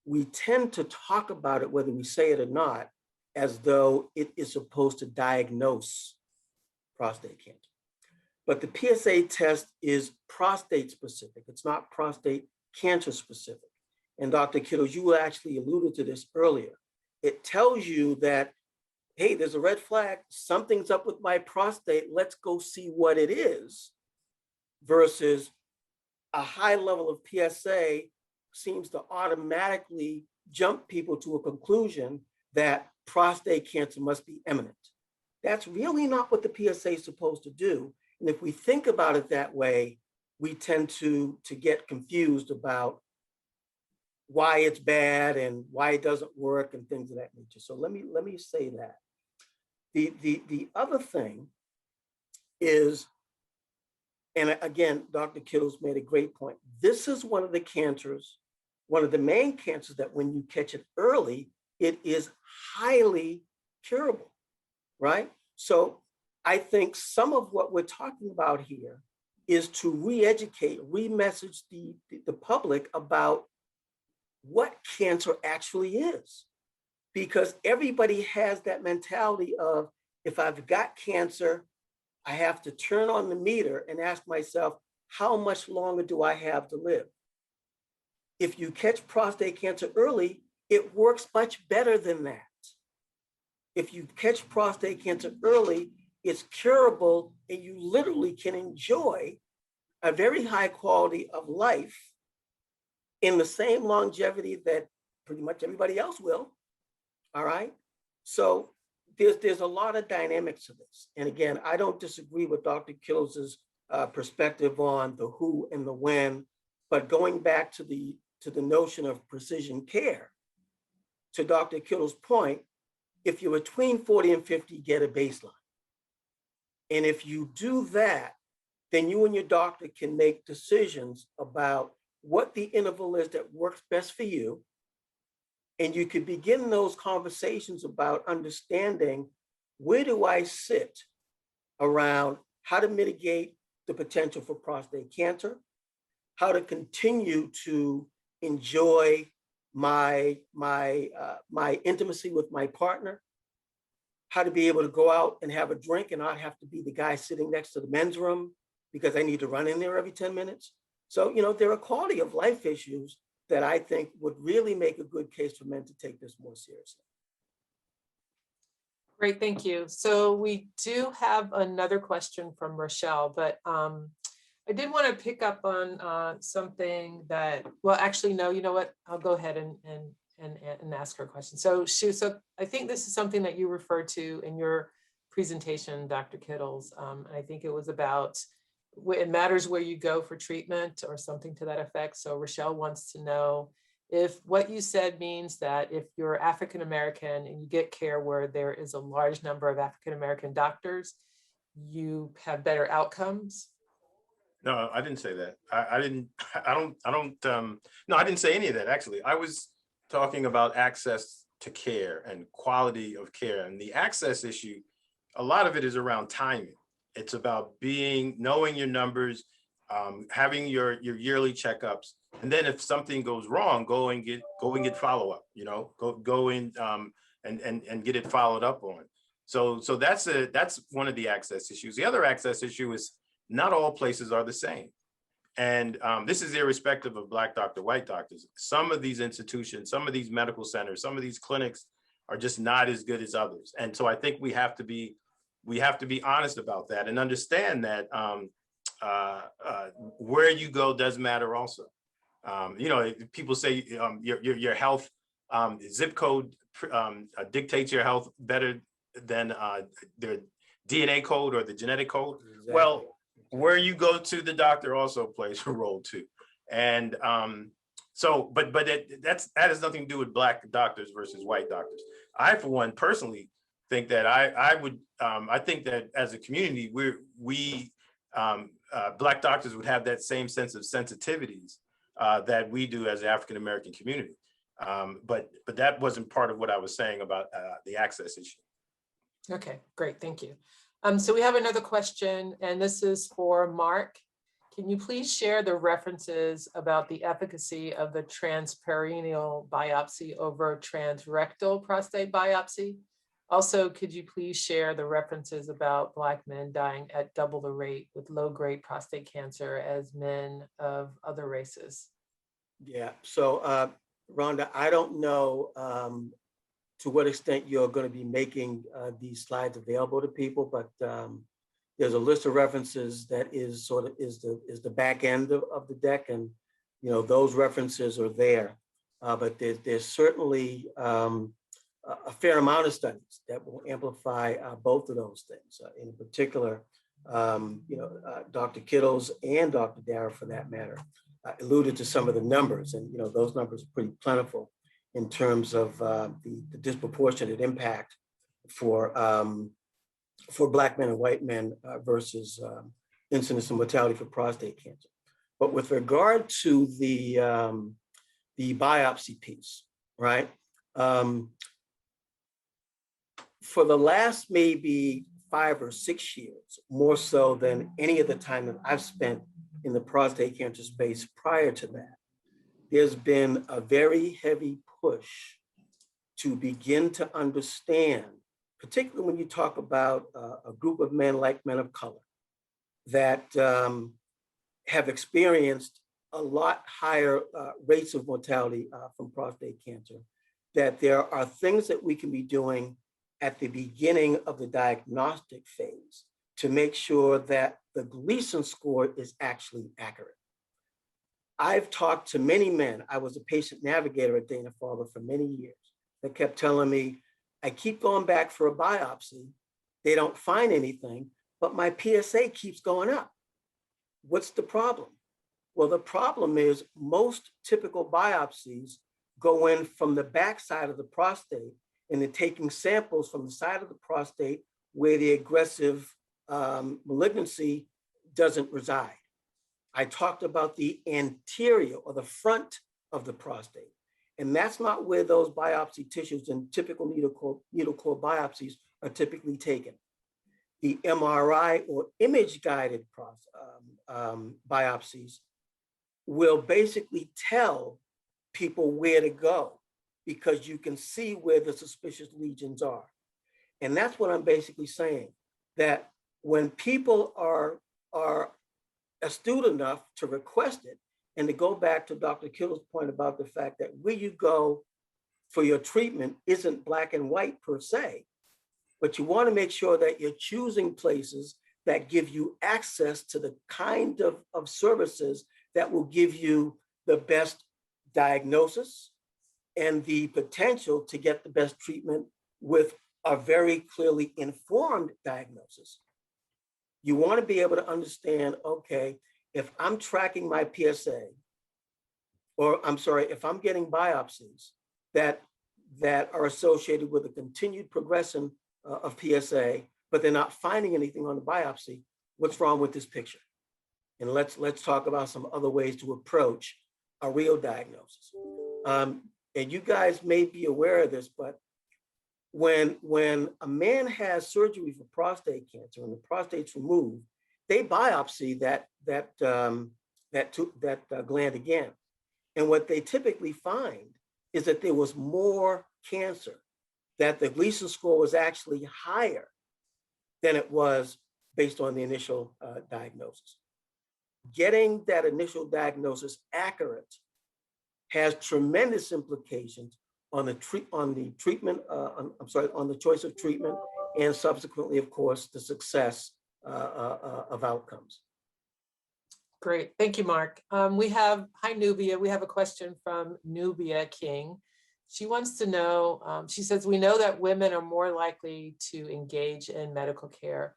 we tend to talk about it, whether we say it or not, as though it is supposed to diagnose prostate cancer. But the PSA test is prostate specific. It's not prostate cancer specific. And Dr. Kittles, you actually alluded to this earlier. It tells you that, hey, there's a red flag, something's up with my prostate, let's go see what it is, versus a high level of PSA seems to automatically jump people to a conclusion that prostate cancer must be imminent. That's really not what the PSA is supposed to do. And if we think about it that way, we tend to get confused about why it's bad and why it doesn't work and things of that nature. So let me say that. The other thing is, and again, Dr. Kittles made a great point. This is one of the cancers, one of the main cancers that when you catch it early, it is highly curable, right? So I think some of what we're talking about here is to re-educate, re-message the public about what cancer actually is. Because everybody has that mentality of, if I've got cancer, I have to turn on the meter and ask myself, how much longer do I have to live? If you catch prostate cancer early, it works much better than that. If you catch prostate cancer early, it's curable and you literally can enjoy a very high quality of life in the same longevity that pretty much everybody else will. All right. So there's a lot of dynamics to this. And again, I don't disagree with Dr. Kittles' perspective on the who and the when, but going back to the notion of precision care, to Dr. Kittles' point, if you're between 40 and 50, get a baseline. And if you do that, then you and your doctor can make decisions about what the interval is that works best for you. And you could begin those conversations about understanding, where do I sit around how to mitigate the potential for prostate cancer, how to continue to enjoy my intimacy with my partner, how to be able to go out and have a drink and not have to be the guy sitting next to the men's room because I need to run in there every 10 minutes. So, there are quality of life issues that I think would really make a good case for men to take this more seriously. Great, thank you. So we do have another question from Rochelle, but I did want to pick up on something that, well, actually, no, you know what? I'll go ahead and ask her a question. So I think this is something that you referred to in your presentation, Dr. Kittles. And I think it was about, it matters where you go for treatment or something to that effect. So Rochelle wants to know if what you said means that if you're African-American and you get care where there is a large number of African-American doctors, you have better outcomes. No, I didn't say that. I didn't say any of that, actually. I was talking about access to care and quality of care, and the access issue, a lot of it is around timing. It's about knowing your numbers, having your yearly checkups, and then if something goes wrong, go and get follow-up. Go in and get it followed up on. So that's one of the access issues. The other access issue is not all places are the same, and this is irrespective of Black doctor, white doctors. Some of these institutions, some of these medical centers, some of these clinics are just not as good as others, and so I think we have to be honest about that and understand that where you go does matter also. People say your health zip code dictates your health better than their DNA code or the genetic code. Exactly. Well, where you go to the doctor also plays a role too. And but that has nothing to do with Black doctors versus white doctors. I, for one, personally think that I think that as a community, we Black doctors would have that same sense of sensitivities that we do as the African-American community. But that wasn't part of what I was saying about the access issue. Okay, great, thank you. So we have another question, and this is for Mark. Can you please share the references about the efficacy of the transperineal biopsy over transrectal prostate biopsy? Also, could you please share the references about Black men dying at double the rate with low-grade prostate cancer as men of other races? Yeah, so Rhonda, I don't know to what extent you're going to be making these slides available to people, but there's a list of references that is the back end of the deck, and those references are there. But there's certainly a fair amount of studies that will amplify both of those things. In particular, Dr. Kittles and Dr. Dara, for that matter, alluded to some of the numbers, and those numbers are pretty plentiful in terms of the disproportionate impact for Black men and white men versus incidence and mortality for prostate cancer. But with regard to the biopsy piece, right? For the last maybe 5 or 6 years, more so than any of the time that I've spent in the prostate cancer space prior to that, there's been a very heavy push to begin to understand, particularly when you talk about a group of men like men of color that have experienced a lot higher rates of mortality from prostate cancer, that there are things that we can be doing at the beginning of the diagnostic phase to make sure that the Gleason score is actually accurate. I've talked to many men. I was a patient navigator at Dana-Farber for many years that kept telling me, I keep going back for a biopsy. They don't find anything, but my PSA keeps going up. What's the problem? Well, the problem is most typical biopsies go in from the backside of the prostate, and they're taking samples from the side of the prostate where the aggressive malignancy doesn't reside. I talked about the anterior or the front of the prostate, and that's not where those biopsy tissues and typical needle core biopsies are typically taken. The MRI or image-guided biopsies will basically tell people where to go because you can see where the suspicious lesions are. And that's what I'm basically saying, that when people are astute enough to request it, and to go back to Dr. Kittles' point about the fact that where you go for your treatment isn't black and white per se, but you want to make sure that you're choosing places that give you access to the kind of services that will give you the best diagnosis and the potential to get the best treatment with a very clearly informed diagnosis. You want to be able to understand, okay, if I'm tracking my PSA, or I'm sorry, if I'm getting biopsies that are associated with a continued progression of PSA, but they're not finding anything on the biopsy, what's wrong with this picture? And let's talk about some other ways to approach a real diagnosis. And you guys may be aware of this, but when a man has surgery for prostate cancer and the prostate's removed, they biopsy that gland again. And what they typically find is that there was more cancer, that the Gleason score was actually higher than it was based on the initial diagnosis. Getting that initial diagnosis accurate has tremendous implications on the choice of treatment, and subsequently, of course, the success of outcomes. Great, thank you, Mark. Hi Nubia, we have a question from Nubia King. She wants to know, she says, we know that women are more likely to engage in medical care.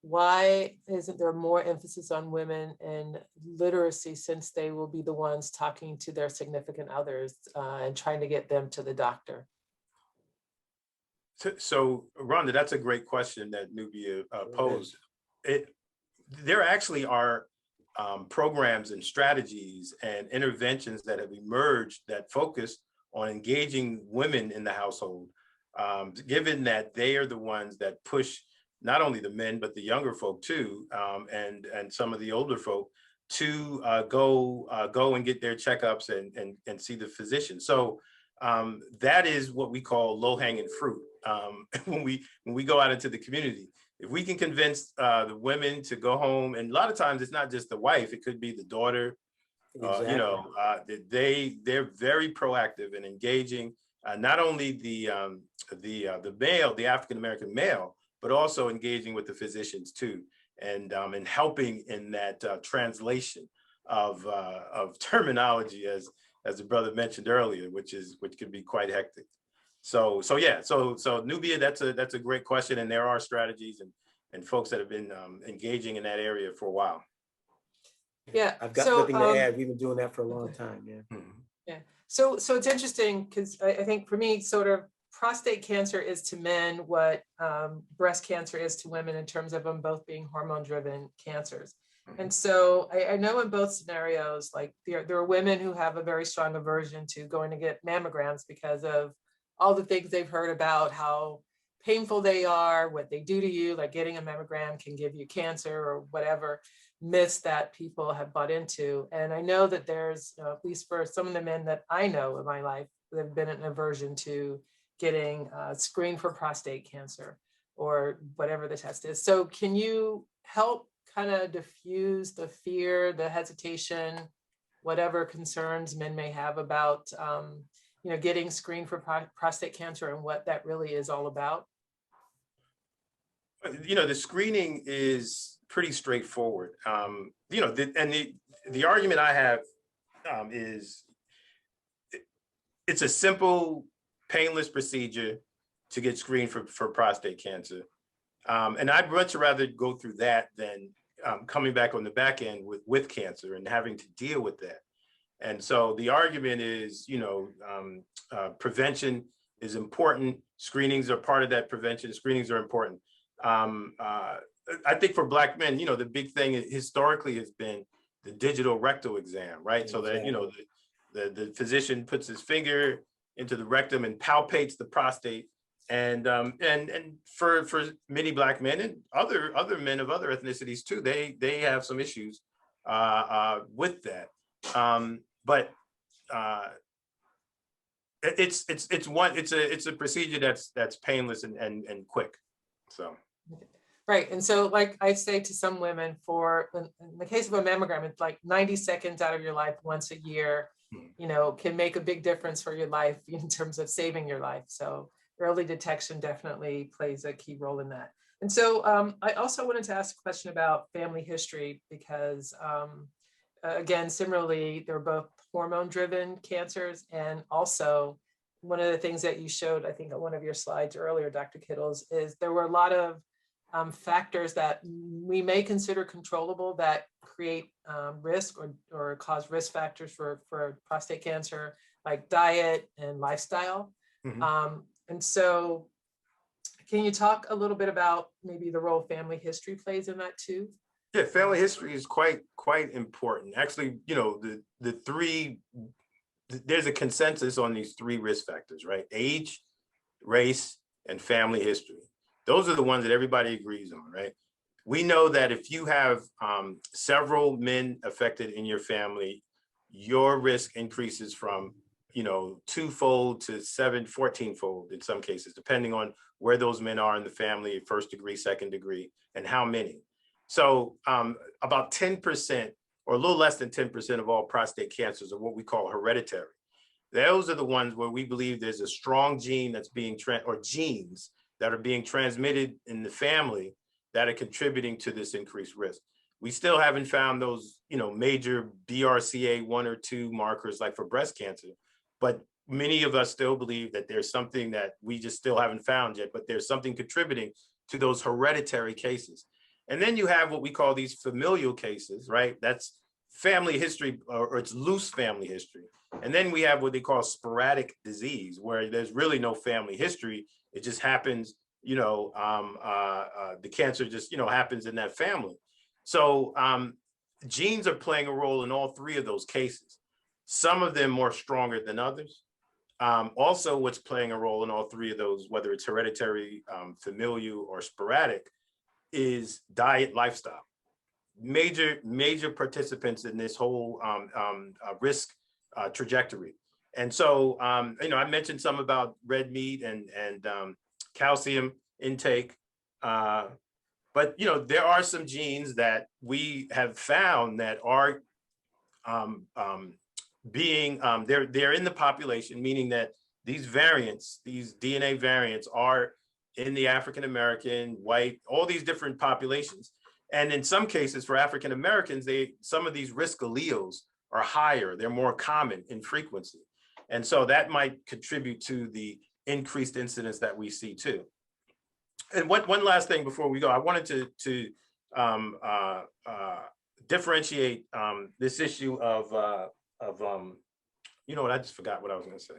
Why isn't there more emphasis on women in literacy, since they will be the ones talking to their significant others and trying to get them to the doctor? So Rhonda, that's a great question that Nubia posed. There actually are programs and strategies and interventions that have emerged that focus on engaging women in the household, given that they are the ones that push not only the men, but the younger folk too, and some of the older folk to go and get their checkups and see the physician. So that is what we call low-hanging fruit. When we go out into the community, if we can convince the women to go home, and a lot of times it's not just the wife, it could be the daughter. Exactly. They're very proactive and engaging, not only the male, the African American male, but also engaging with the physicians too, and helping in that translation of terminology, as the brother mentioned earlier, which can be quite hectic. So Nubia, that's a great question, and there are strategies and folks that have been engaging in that area for a while. Yeah, I've got so, nothing to add. We've been doing that for a long time. Yeah. Yeah. So it's interesting because I think for me, sort of prostate cancer is to men what breast cancer is to women in terms of them both being hormone-driven cancers. And so I know in both scenarios, like there are women who have a very strong aversion to going to get mammograms because of all the things they've heard about how painful they are, what they do to you, like getting a mammogram can give you cancer or whatever myths that people have bought into. And I know that there's, at least for some of the men that I know in my life, there have been an aversion to getting screened for prostate cancer or whatever the test is. So can you help kind of diffuse the fear, the hesitation, whatever concerns men may have about getting screened for prostate cancer and what that really is all about? The screening is pretty straightforward. The argument I have is it's a simple, painless procedure to get screened for prostate cancer. And I'd much rather go through that than coming back on the back end with cancer and having to deal with that. And so the argument is, prevention is important. Screenings are part of that prevention. Screenings are important. I think for Black men, the big thing historically has been the digital rectal exam, right? Exactly. So that, the physician puts his finger into the rectum and palpates the prostate. And for many Black men and other men of other ethnicities too, they have some issues with that. But it's a procedure that's painless and quick. So. Right. And so like I say to some women, in the case of a mammogram, it's like 90 seconds out of your life once a year, can make a big difference for your life in terms of saving your life. So early detection definitely plays a key role in that. And so I also wanted to ask a question about family history because again, similarly, they're both hormone-driven cancers. And also one of the things that you showed, I think on one of your slides earlier, Dr. Kittles, is there were a lot of factors that we may consider controllable that create risk or cause risk factors for prostate cancer, like diet and lifestyle. Mm-hmm. And so can you talk a little bit about maybe the role family history plays in that too? Yeah, family history is quite important. Actually, there's a consensus on these three risk factors, right? Age, race, and family history. Those are the ones that everybody agrees on, right? We know that if you have several men affected in your family, your risk increases from, twofold to 14-fold in some cases, depending on where those men are in the family, first degree, second degree, and how many. So about 10% or a little less than 10% of all prostate cancers are what we call hereditary. Those are the ones where we believe there's a strong gene that's being or genes that are being transmitted in the family that are contributing to this increased risk. We still haven't found those, major BRCA 1 or 2 markers like for breast cancer, but many of us still believe that there's something that we just still haven't found yet, but there's something contributing to those hereditary cases. And then you have what we call these familial cases, right? That's family history, or it's loose family history. And then we have what they call sporadic disease, where there's really no family history. It just happens, the cancer just, happens in that family. So genes are playing a role in all three of those cases. Some of them more stronger than others. Also, what's playing a role in all three of those, whether it's hereditary, familial, or sporadic, is diet, lifestyle. major participants in this whole risk trajectory. And so, I mentioned some about red meat and calcium intake, but there are some genes that we have found that are they're in the population, meaning that these variants, these DNA variants, are in the African American, white, all these different populations. And in some cases, for African Americans, some of these risk alleles are higher. They're more common in frequency. And so that might contribute to the increased incidence that we see too. And one last thing before we go, I wanted to differentiate this issue of you know what, I just forgot what I was going to say.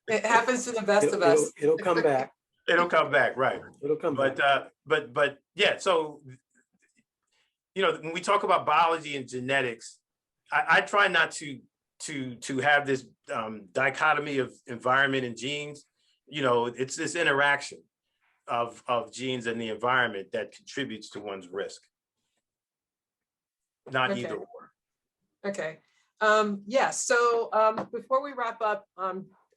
It happens to the best of us. It'll come back. It'll come back, right? It'll come back. But yeah, so when we talk about biology and genetics, I try not to have this dichotomy of environment and genes. It's this interaction of genes and the environment that contributes to one's risk, not Okay. either or. Okay. So before we wrap up,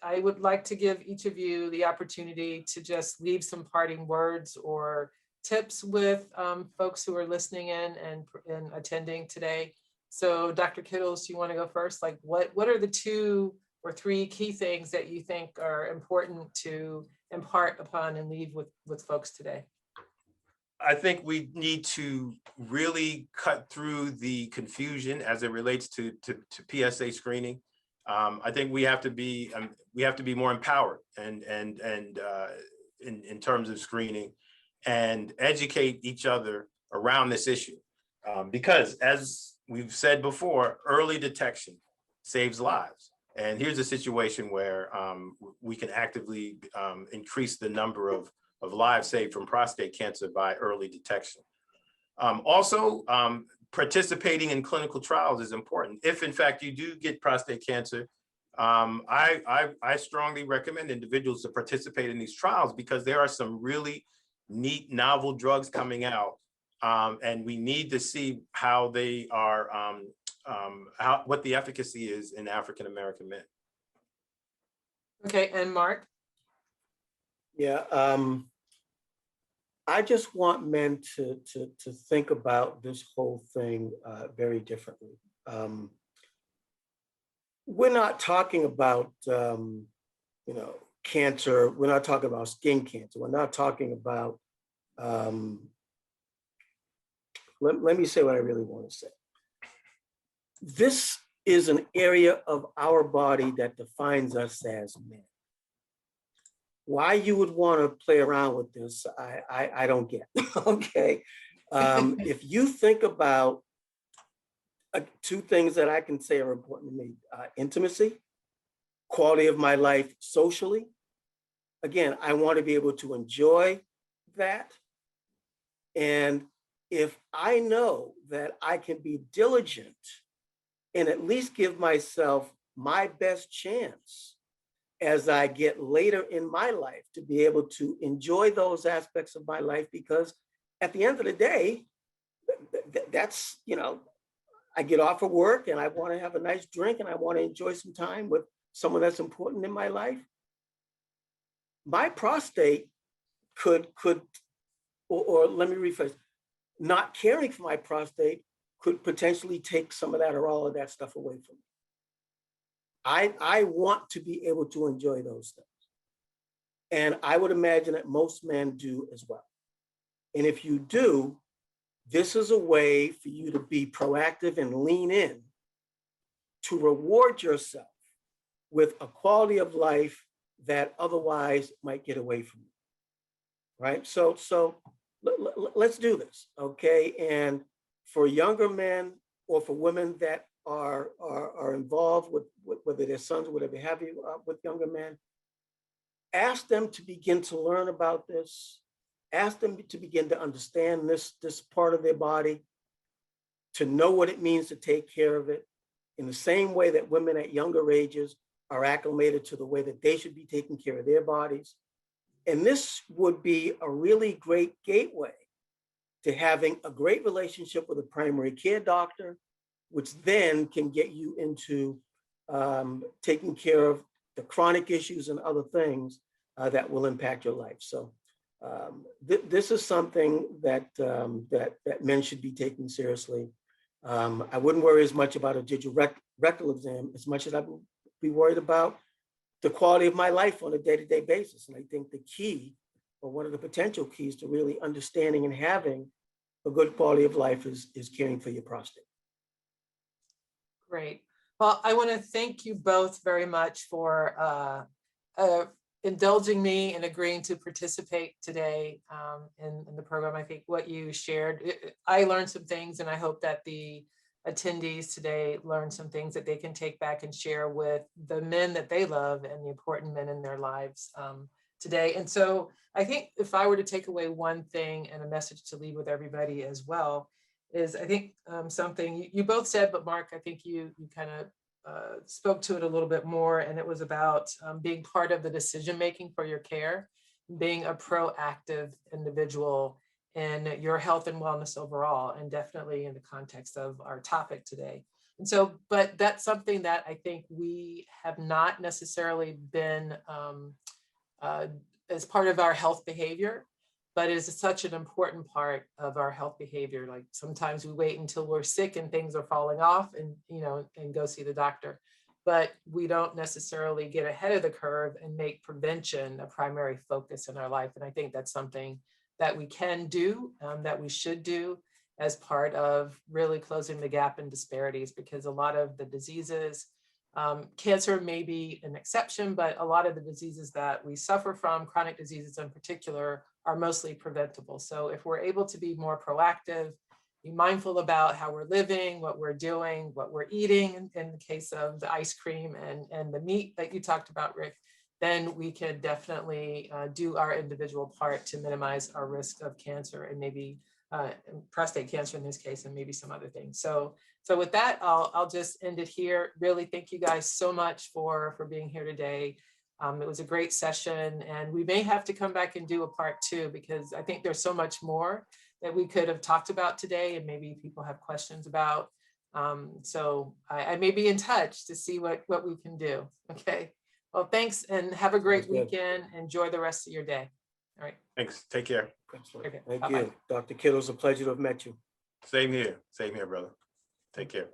I would like to give each of you the opportunity to just leave some parting words or tips with folks who are listening in and attending today. So Dr. Kittles, do you want to go first? Like what are the 2 or 3 key things that you think are important to impart upon and leave with folks today? I think we need to really cut through the confusion as it relates to PSA screening. I think we have to be more empowered and in terms of screening, and educate each other around this issue, because as we've said before, early detection saves lives. And here's a situation where we can actively increase the number of lives saved from prostate cancer by early detection. Also, participating in clinical trials is important. If in fact you do get prostate cancer, I strongly recommend individuals to participate in these trials, because there are some really neat novel drugs coming out, and we need to see how they are, what the efficacy is in African American men. Okay, and Mark? Yeah, I just want men to think about this whole thing very differently. We're not talking about cancer. We're not talking about skin cancer. We're not talking about. Let me say what I really want to say. This is an area of our body that defines us as men. Why you would want to play around with this, I don't get. Okay, if you think about 2 things that I can say are important to me: intimacy, quality of my life socially. Again, I want to be able to enjoy that, and if I know that I can be diligent and at least give myself my best chance as I get later in my life to be able to enjoy those aspects of my life, because at the end of the day, that's, I get off of work and I want to have a nice drink and I want to enjoy some time with someone that's important in my life. My prostate could, or let me rephrase, not caring for my prostate could potentially take some of that or all of that stuff away from me. I want to be able to enjoy those things. And I would imagine that most men do as well. And if you do, this is a way for you to be proactive and lean in to reward yourself with a quality of life that otherwise might get away from you, right? So let's do this, okay? And for younger men or for women that are involved with whether they're sons or whatever have you, with younger men, ask them to begin to learn about this. Ask them to begin to understand this part of their body, to know what it means to take care of it in the same way that women at younger ages are acclimated to the way that they should be taking care of their bodies. And this would be a really great gateway to having a great relationship with a primary care doctor, which then can get you into taking care of the chronic issues and other things that will impact your life. So this is something that men should be taking seriously. I wouldn't worry as much about a digital rectal exam as much as I would be worried about the quality of my life on a day-to-day basis. And I think the key, or one of the potential keys to really understanding and having a good quality of life is caring for your prostate. Great. Well, I want to thank you both very much for indulging me and agreeing to participate today in the program. I think what you shared, I learned some things, and I hope that the attendees today learn some things that they can take back and share with the men that they love and the important men in their lives today. And so I think if I were to take away one thing and a message to leave with everybody as well, is I think something you both said, but Mark, I think you kind of spoke to it a little bit more, and it was about being part of the decision-making for your care, being a proactive individual in your health and wellness overall, and definitely in the context of our topic today. And so, but that's something that I think we have not necessarily been as part of our health behavior, but is such an important part of our health behavior. Like sometimes we wait until we're sick and things are falling off and, and go see the doctor, but we don't necessarily get ahead of the curve and make prevention a primary focus in our life. And I think that's something that we can do, that we should do as part of really closing the gap in disparities, because a lot of the diseases, cancer may be an exception, but a lot of the diseases that we suffer from, chronic diseases in particular, are mostly preventable. So if we're able to be more proactive, be mindful about how we're living, what we're doing, what we're eating, in the case of the ice cream and the meat that you talked about, Rick, then we can definitely do our individual part to minimize our risk of cancer, and maybe prostate cancer in this case, and maybe some other things. So with that, I'll just end it here. Really, thank you guys so much for being here today. It was a great session, and we may have to come back and do a part 2, because I think there's so much more that we could have talked about today, and maybe people have questions about. So I may be in touch to see what we can do. Okay. Well, thanks, and have a great weekend. Enjoy the rest of your day. All right. Thanks. Take care. Excellent. Okay. Thank Bye-bye. you. Dr. Kittles, a pleasure to have met you. Same here. Same here, brother. Take care.